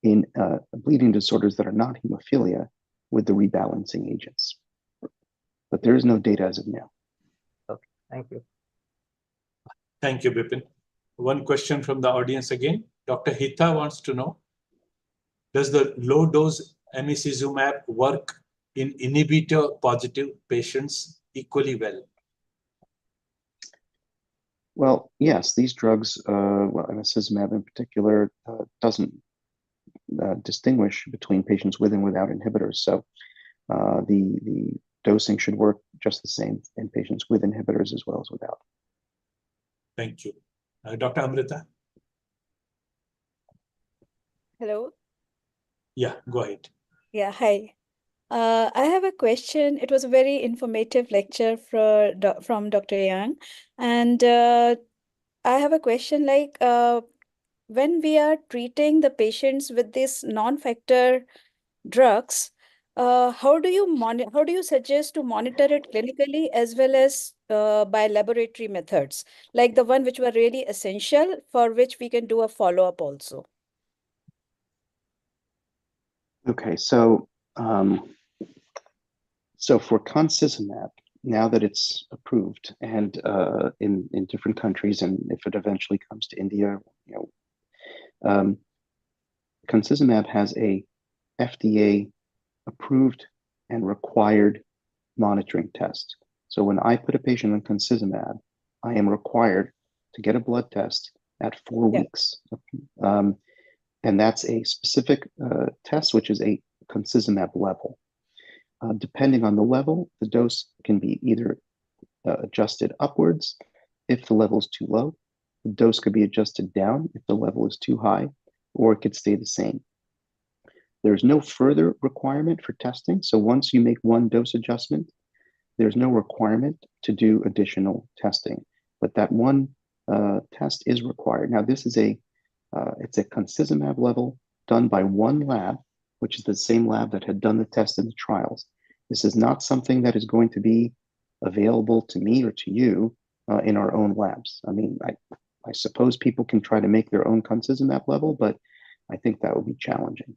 in bleeding disorders that are not hemophilia with the rebalancing agents. But there is no data as of now. Okay, thank you. Thank you, Bipin. One question from the audience again. Dr. Hita wants to know, does the low-dose emicizumab work in inhibitor-positive patients equally well? Well, yes, these drugs, emicizumab in particular, doesn't distinguish between patients with and without inhibitors. So the dosing should work just the same in patients with inhibitors as well as without. Thank you. Dr. Amrita? Hello. Yeah, go ahead. Yeah, hi. I have a question. It was a very informative lecture from Dr. Yang. And I have a question like, when we are treating the patients with these non-factor drugs, how do you suggest to monitor it clinically as well as by laboratory methods, like the one which were really essential for which we can do a follow-up also? Okay, so for concizumab, now that it's approved and in different countries, and if it eventually comes to India, concizumab has a FDA approved and required monitoring test. So when I put a patient on concizumab, I am required to get a blood test at 4 Yeah. weeks. And that's a specific test, which is a concizumab level. Depending on the level, the dose can be either adjusted upwards if the level is too low. The dose could be adjusted down if the level is too high, or it could stay the same. There's no further requirement for testing. So once you make one dose adjustment, there's no requirement to do additional testing. But that one test is required. Now, this is it's a concizumab level done by one lab, which is the same lab that had done the test in the trials. This is not something that is going to be available to me or to you in our own labs. I mean, I suppose people can try to make their own concizumab level, but I think that would be challenging.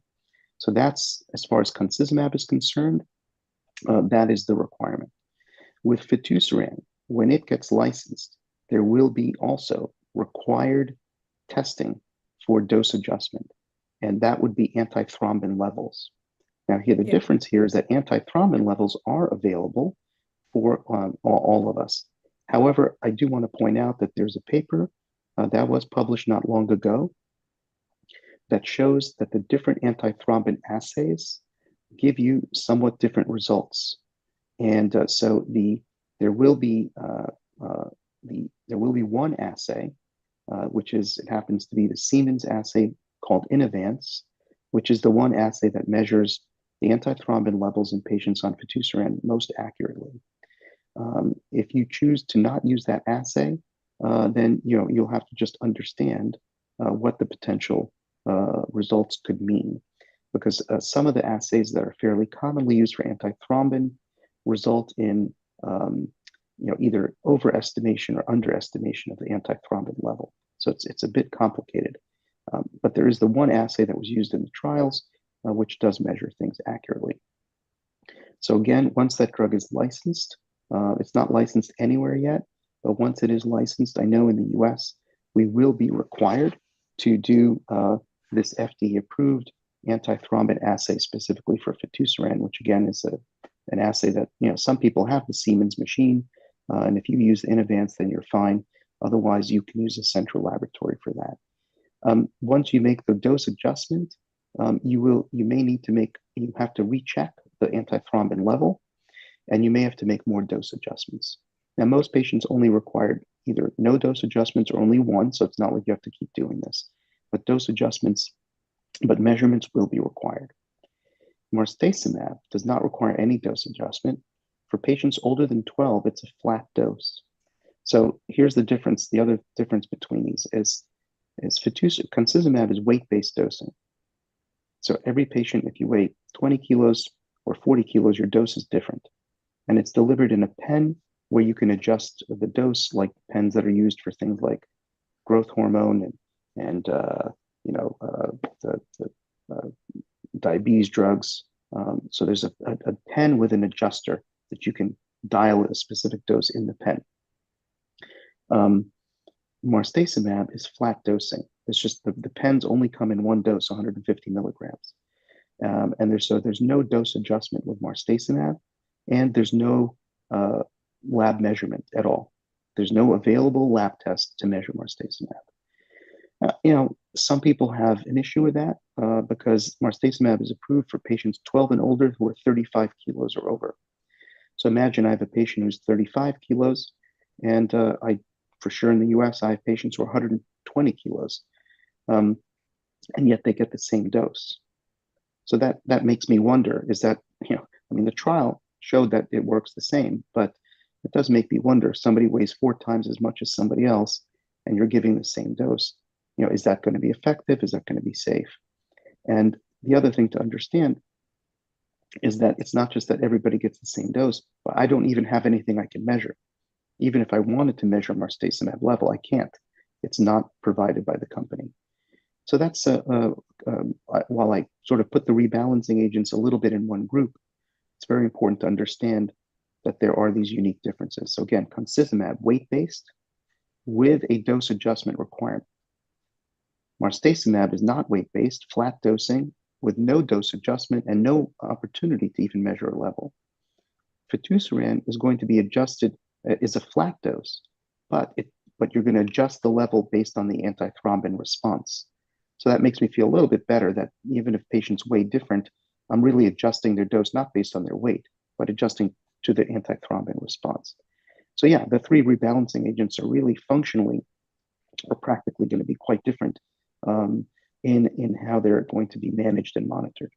So that's, as far as concizumab is concerned, that is the requirement. With fitusiran, when it gets licensed, there will be also required testing for dose adjustment, and that would be antithrombin levels. Now, here, the difference here is that antithrombin levels are available for all of us. However, I do want to point out that there's a paper that was published not long ago that shows that the different antithrombin assays give you somewhat different results. And so there will be one assay, which it happens to be the Siemens assay called Innovance, which is the one assay that measures the antithrombin levels in patients on fitusiran most accurately. If you choose to not use that assay, then you'll have to just understand what the potential results could mean, because some of the assays that are fairly commonly used for antithrombin result in either overestimation or underestimation of the antithrombin level. So it's a bit complicated, but there is the one assay that was used in the trials, which does measure things accurately. So again, once that drug is licensed, it's not licensed anywhere yet, but once it is licensed, I know in the US, we will be required to do this FDA-approved antithrombin assay specifically for fitusiran, which again is an assay that, some people have the Siemens machine, and if you use Innovance, then you're fine. Otherwise, you can use a central laboratory for that. Once you make the dose adjustment, you have to recheck the antithrombin level, and you may have to make more dose adjustments. Now, most patients only require either no dose adjustments or only one, so it's not like you have to keep doing this. But measurements will be required. Marstacimab does not require any dose adjustment. For patients older than 12, it's a flat dose. So here's the difference. The other difference between these is concizumab is weight-based dosing. So every patient, if you weigh 20 kilos or 40 kilos, your dose is different. And it's delivered in a pen where you can adjust the dose, like pens that are used for things like growth hormone and diabetes drugs. So there's a pen with an adjuster that you can dial a specific dose in the pen. Marstacimab is flat dosing. It's just the pens only come in one dose, 150 milligrams. And there's no dose adjustment with marstacimab, and there's no lab measurement at all. There's no available lab test to measure marstacimab. Some people have an issue with that because marstacimab is approved for patients 12 and older who are 35 kilos or over. So imagine I have a patient who's 35 kilos, and for sure in the US, I have patients who are 120 kilos, and yet they get the same dose. So that makes me wonder, is that, the trial showed that it works the same, but it does make me wonder, somebody weighs 4 times as much as somebody else, and you're giving the same dose. Is that going to be effective? Is that going to be safe? And the other thing to understand is that it's not just that everybody gets the same dose, but I don't even have anything I can measure. Even if I wanted to measure marstacimab level, I can't. It's not provided by the company. So that's while I sort of put the rebalancing agents a little bit in one group, it's very important to understand that there are these unique differences. So again, concizumab, weight-based with a dose adjustment requirement. Marstacimab is not weight-based, flat dosing, with no dose adjustment and no opportunity to even measure a level. Fitusiran is going to be adjusted, is a flat dose, but you're going to adjust the level based on the antithrombin response. So that makes me feel a little bit better that even if patients weigh different, I'm really adjusting their dose not based on their weight, but adjusting to the antithrombin response. So yeah, the three rebalancing agents are really functionally or practically going to be quite different in how they're going to be managed and monitored.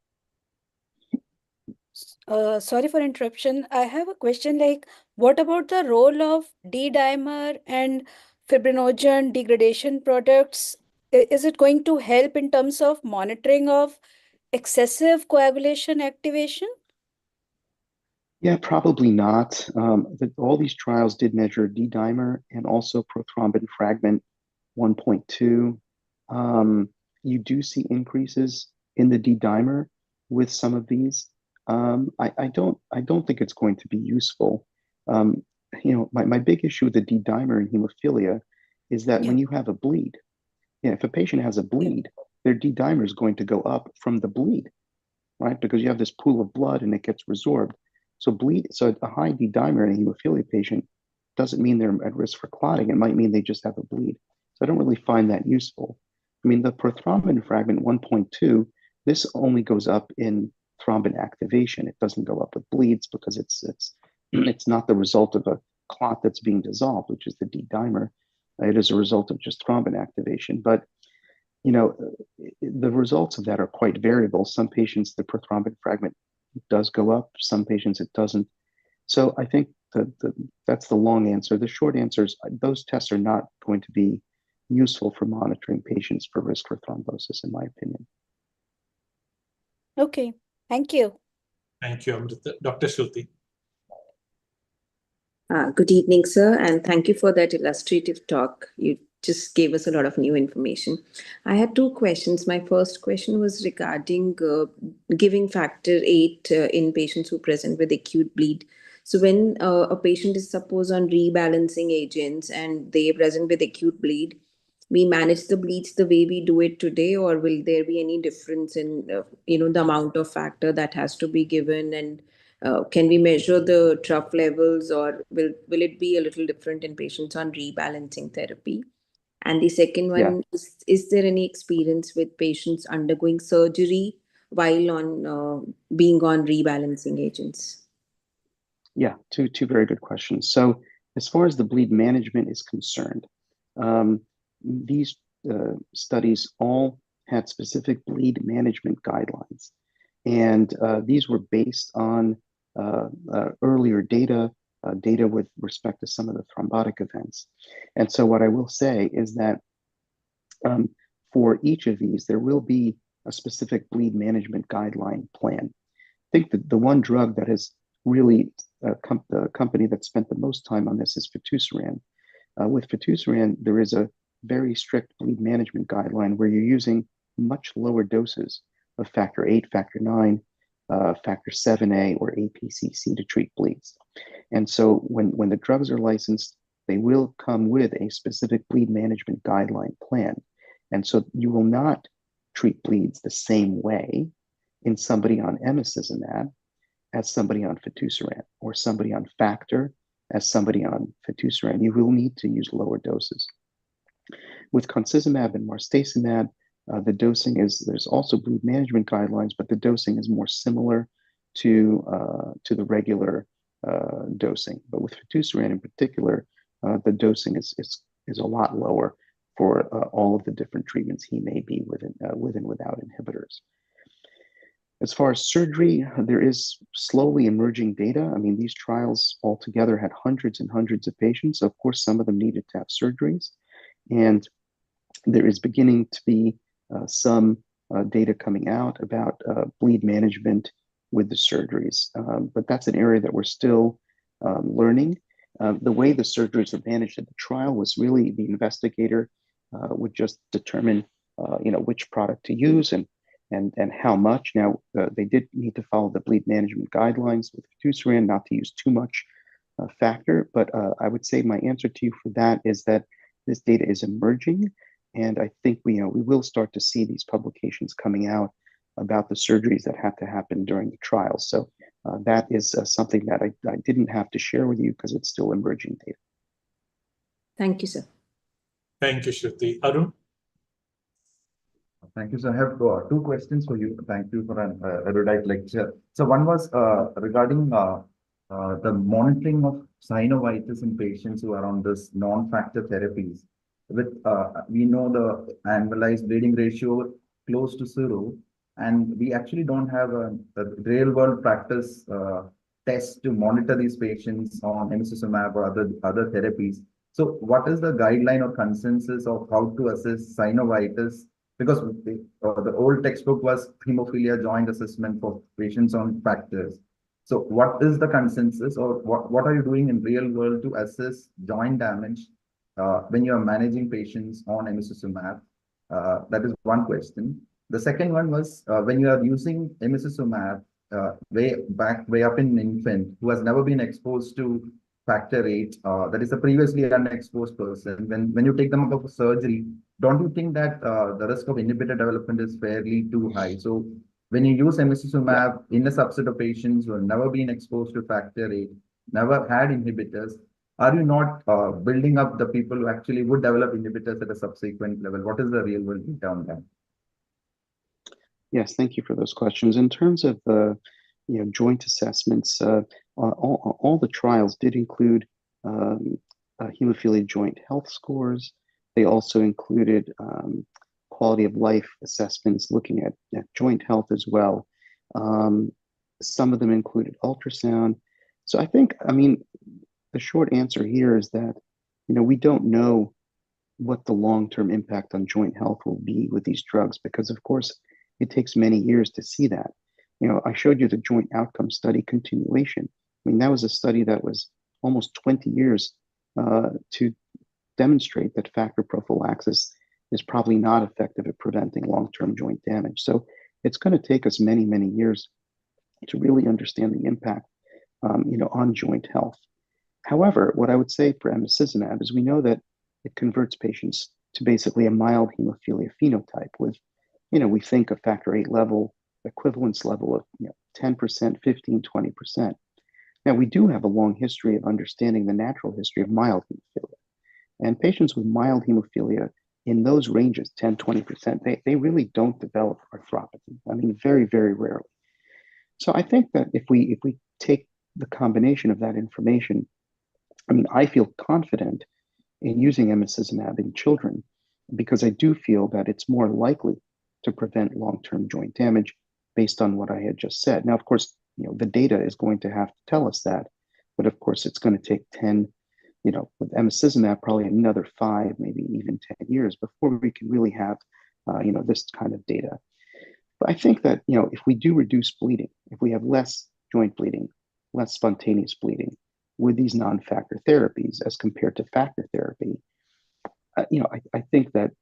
Sorry for interruption. I have a question like, what about the role of D-dimer and fibrinogen degradation products? Is it going to help in terms of monitoring of excessive coagulation activation? Yeah, probably not. All these trials did measure D-dimer and also prothrombin fragment 1.2. You do see increases in the D-dimer with some of these. I don't think it's going to be useful. My big issue with the D-dimer in hemophilia is that when you have a bleed, if a patient has a bleed, their D-dimer is going to go up from the bleed, right? Because you have this pool of blood and it gets resorbed. So a high D-dimer in a hemophilia patient doesn't mean they're at risk for clotting. It might mean they just have a bleed. So I don't really find that useful. I mean, the prothrombin fragment 1.2, this only goes up in thrombin activation. It doesn't go up with bleeds because it's not the result of a clot that's being dissolved, which is the D-dimer. It is a result of just thrombin activation. But the results of that are quite variable. Some patients, the prothrombin fragment does go up. Some patients, it doesn't. So I think that's the long answer. The short answer is those tests are not going to be useful for monitoring patients for risk for thrombosis, in my opinion. Okay, thank you. Thank you, Amrita. Dr. Shruti. Good evening, sir, and thank you for that illustrative talk. You just gave us a lot of new information. I had two questions. My first question was regarding giving factor 8 in patients who present with acute bleed. So when a patient is supposed on rebalancing agents and they present with acute bleed, we manage the bleeds the way we do it today, or will there be any difference in the amount of factor that has to be given, and can we measure the trough levels, or will it be a little different in patients on rebalancing therapy? And the second one is there any experience with patients undergoing surgery while on being on rebalancing agents? Yeah, two very good questions. So as far as the bleed management is concerned, these studies all had specific bleed management guidelines. And these were based on earlier data with respect to some of the thrombotic events. And so what I will say is that for each of these, there will be a specific bleed management guideline plan. I think that the one drug that has really, the company that spent the most time on this is fitusiran. With fitusiran, there is a very strict bleed management guideline where you're using much lower doses of factor 8, factor 9, factor 7A, or APCC to treat bleeds. And so when the drugs are licensed, they will come with a specific bleed management guideline plan. And so you will not treat bleeds the same way in somebody on emicizumab as somebody on fitusiran, or somebody on factor as somebody on fitusiran. You will need to use lower doses. With concizumab and marstacimab, the dosing there's also bleed management guidelines, but the dosing is more similar to the regular dosing. But with fitusiran in particular, the dosing is a lot lower for all of the different treatments he may be with and without inhibitors. As far as surgery, there is slowly emerging data. I mean, these trials altogether had hundreds and hundreds of patients. So of course, some of them needed to have surgeries. And there is beginning to be some data coming out about bleed management with the surgeries. But that's an area that we're still learning. The way the surgeries are managed at the trial was really the investigator would just determine which product to use and how much. Now, they did need to follow the bleed management guidelines with fitusiran, not to use too much factor. But I would say my answer to you for that is that this data is emerging. And I think we will start to see these publications coming out about the surgeries that had to happen during the trial. So that is something that I didn't have to share with you because it's still emerging data. Thank you, sir. Thank you, Shruti. Arun? Thank you. So I have two questions for you. Thank you for an erudite lecture. So one was regarding the monitoring of synovitis in patients who are on this non-factor therapies. With we know the annualized bleeding ratio close to 0, and we actually don't have a real-world practice test to monitor these patients on emicizumab or other therapies. So what is the guideline or consensus of how to assess synovitis? Because the old textbook was hemophilia joint assessment for patients on factors. So what is the consensus, or what are you doing in real world to assess joint damage when you are managing patients on emicizumab? That is one question. The second one was when you are using emicizumab way up in infant who has never been exposed to factor 8, that is a previously unexposed person. When you take them up for surgery, don't you think that the risk of inhibitor development is fairly too high? So when you use emicizumab in a subset of patients who have never been exposed to factor 8, never had inhibitors, are you not building up the people who actually would develop inhibitors at a subsequent level? What is the real world data on that? Yes, thank you for those questions. In terms of joint assessments, all the trials did include hemophilia joint health scores. They also included quality of life assessments looking at joint health as well. Some of them included ultrasound. So I think, the short answer here is that, we don't know what the long-term impact on joint health will be with these drugs, because of course it takes many years to see that. I showed you the joint outcome study continuation. That was a study that was almost 20 years to demonstrate that factor prophylaxis is probably not effective at preventing long-term joint damage. So it's going to take us many, many years to really understand the impact, on joint health. However, what I would say for emicizumab is we know that it converts patients to basically a mild hemophilia phenotype with, we think a factor 8 level, equivalence level of 10%, 15, 20%. Now, we do have a long history of understanding the natural history of mild hemophilia. And patients with mild hemophilia in those ranges, 10, 20%, they really don't develop arthropathy. Very, very rarely. So I think that if we take the combination of that information, I feel confident in using emicizumab in children because I do feel that it's more likely to prevent long-term joint damage based on what I had just said. Now, of course, the data is going to have to tell us that, but of course it's going to take 10, with emicizumab, probably another 5, maybe even 10 years before we can really have, this kind of data. But I think that, if we do reduce bleeding, if we have less joint bleeding, less spontaneous bleeding with these non-factor therapies as compared to factor therapy, I think that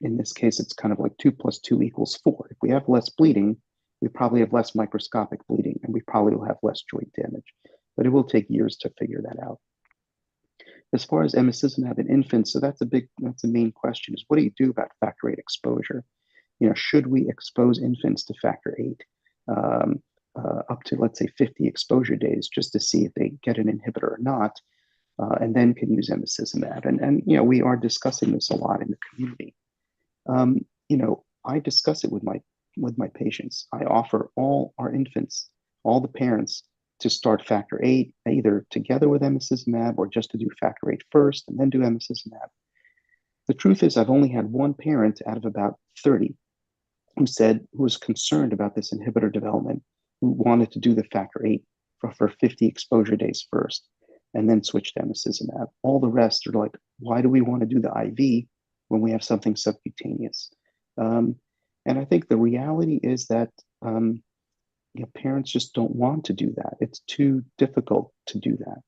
in this case, it's kind of like 2 + 2 = 4. If we have less bleeding, we probably have less microscopic bleeding, and we probably will have less joint damage. But it will take years to figure that out. As far as emicizumab in infants, so that's the main question: is what do you do about factor 8 exposure? Should we expose infants to factor 8 up to, let's say, 50 exposure days just to see if they get an inhibitor or not, and then can use emicizumab? And we are discussing this a lot in the community. I discuss it with my patients. I offer all our infants, all the parents, to start factor 8 either together with emicizumab or just to do factor 8 first and then do emicizumab. The truth is, I've only had one parent out of about 30 who was concerned about this inhibitor development, who wanted to do the factor 8 for 50 exposure days first and then switch to emicizumab. All the rest are like, why do we want to do the IV when we have something subcutaneous? And I think the reality is that parents just don't want to do that. It's too difficult to do that.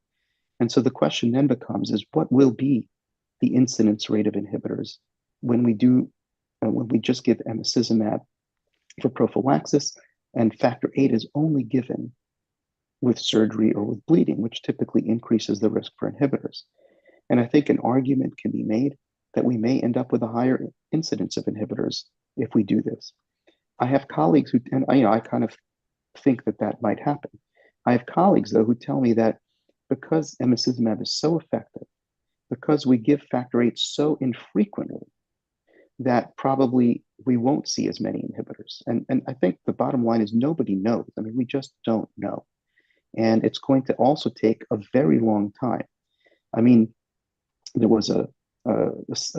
And so the question then becomes is what will be the incidence rate of inhibitors when we just give emicizumab for prophylaxis and factor 8 is only given with surgery or with bleeding, which typically increases the risk for inhibitors. And I think an argument can be made that we may end up with a higher incidence of inhibitors if we do this. I have colleagues who, and I kind of think that might happen. I have colleagues, though, who tell me that because emicizumab is so effective, because we give factor VIII so infrequently, that probably we won't see as many inhibitors. And I think the bottom line is nobody knows. I mean, we just don't know. And it's going to also take a very long time. I mean, there was a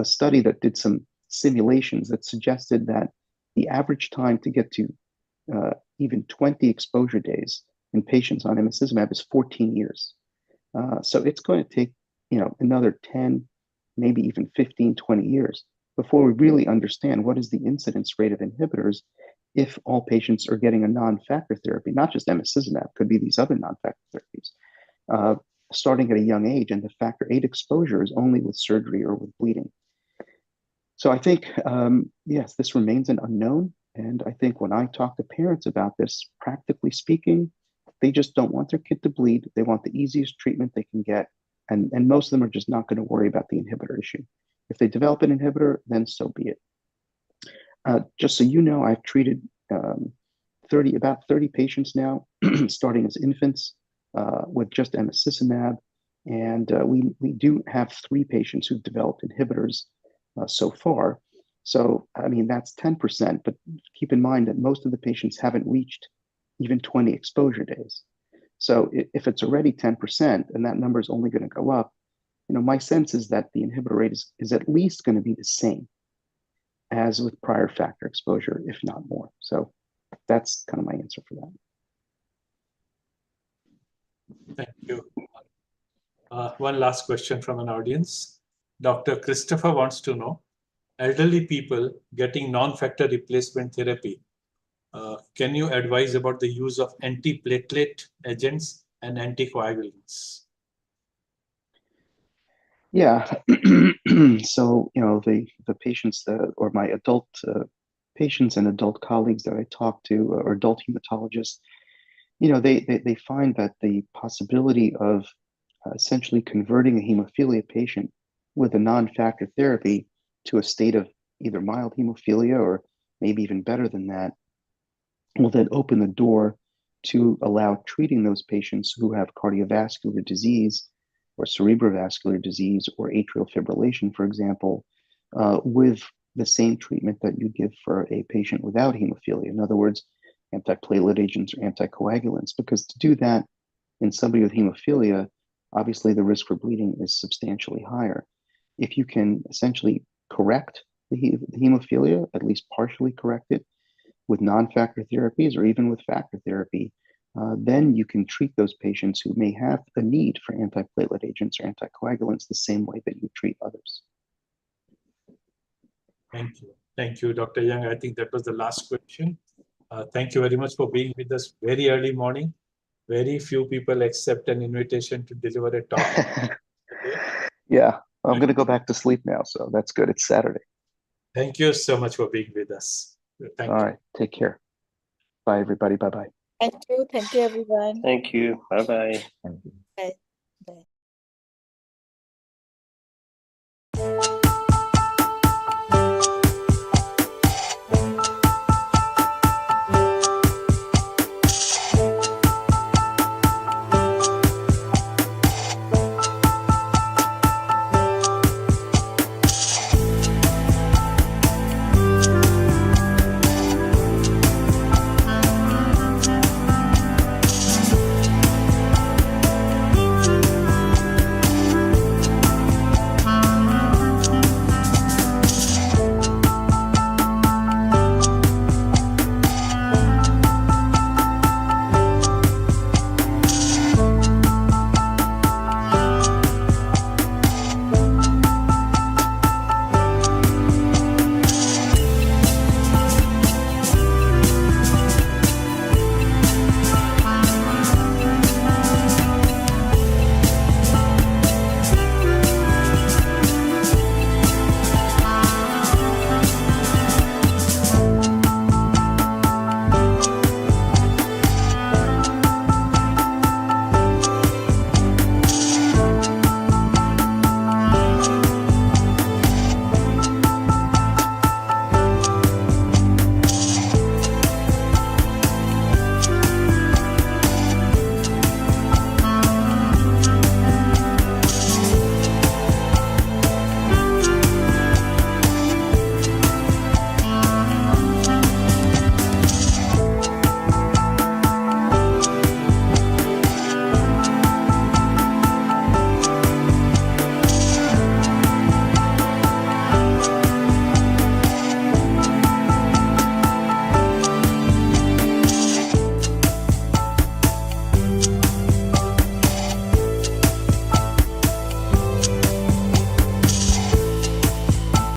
study that did some simulations that suggested that the average time to get to even 20 exposure days in patients on emicizumab is 14 years. So it's going to take, another 10, maybe even 15, 20 years before we really understand what is the incidence rate of inhibitors if all patients are getting a non-factor therapy, not just emicizumab, could be these other non-factor therapies, starting at a young age, and the factor VIII exposure is only with surgery or with bleeding. So I think, yes, this remains an unknown. And I think when I talk to parents about this, practically speaking, they just don't want their kid to bleed. They want the easiest treatment they can get. And most of them are just not going to worry about the inhibitor issue. If they develop an inhibitor, then so be it. Just so you know, I've treated about 30 patients now, starting as infants with just emicizumab. And we do have 3 patients who've developed inhibitors so far. So, I mean, that's 10%, but keep in mind that most of the patients haven't reached even 20 exposure days. So if it's already 10% and that number is only going to go up, my sense is that the inhibitor rate is at least going to be the same as with prior factor exposure, if not more. So that's kind of my answer for that. Thank you. One last question from an audience. Dr. Christopher wants to know, elderly people getting non-factor replacement therapy, can you advise about the use of antiplatelet agents and anticoagulants? Yeah. So, the patients or my adult patients and adult colleagues that I talk to, or adult hematologists, they find that the possibility of essentially converting a hemophilia patient with a non-factor therapy to a state of either mild hemophilia or maybe even better than that will then open the door to allow treating those patients who have cardiovascular disease or cerebrovascular disease or atrial fibrillation, for example, with the same treatment that you give for a patient without hemophilia. In other words, antiplatelet agents or anticoagulants, because to do that in somebody with hemophilia, obviously the risk for bleeding is substantially higher. If you can essentially correct the hemophilia, at least partially correct it, with non-factor therapies or even with factor therapy, then you can treat those patients who may have a need for antiplatelet agents or anticoagulants the same way that you treat others. Thank you. Thank you, Dr. Young. I think that was the last question. Thank you very much for being with us very early morning. Very few people accept an invitation to deliver a talk. Yeah, I'm going to go back to sleep now, so that's good. It's Saturday. Thank you so much for being with us. Thank you. All right, take care. Bye, everybody. Bye-bye. Thank you. Thank you, everyone. Thank you. Bye-bye. Thank you. Bye.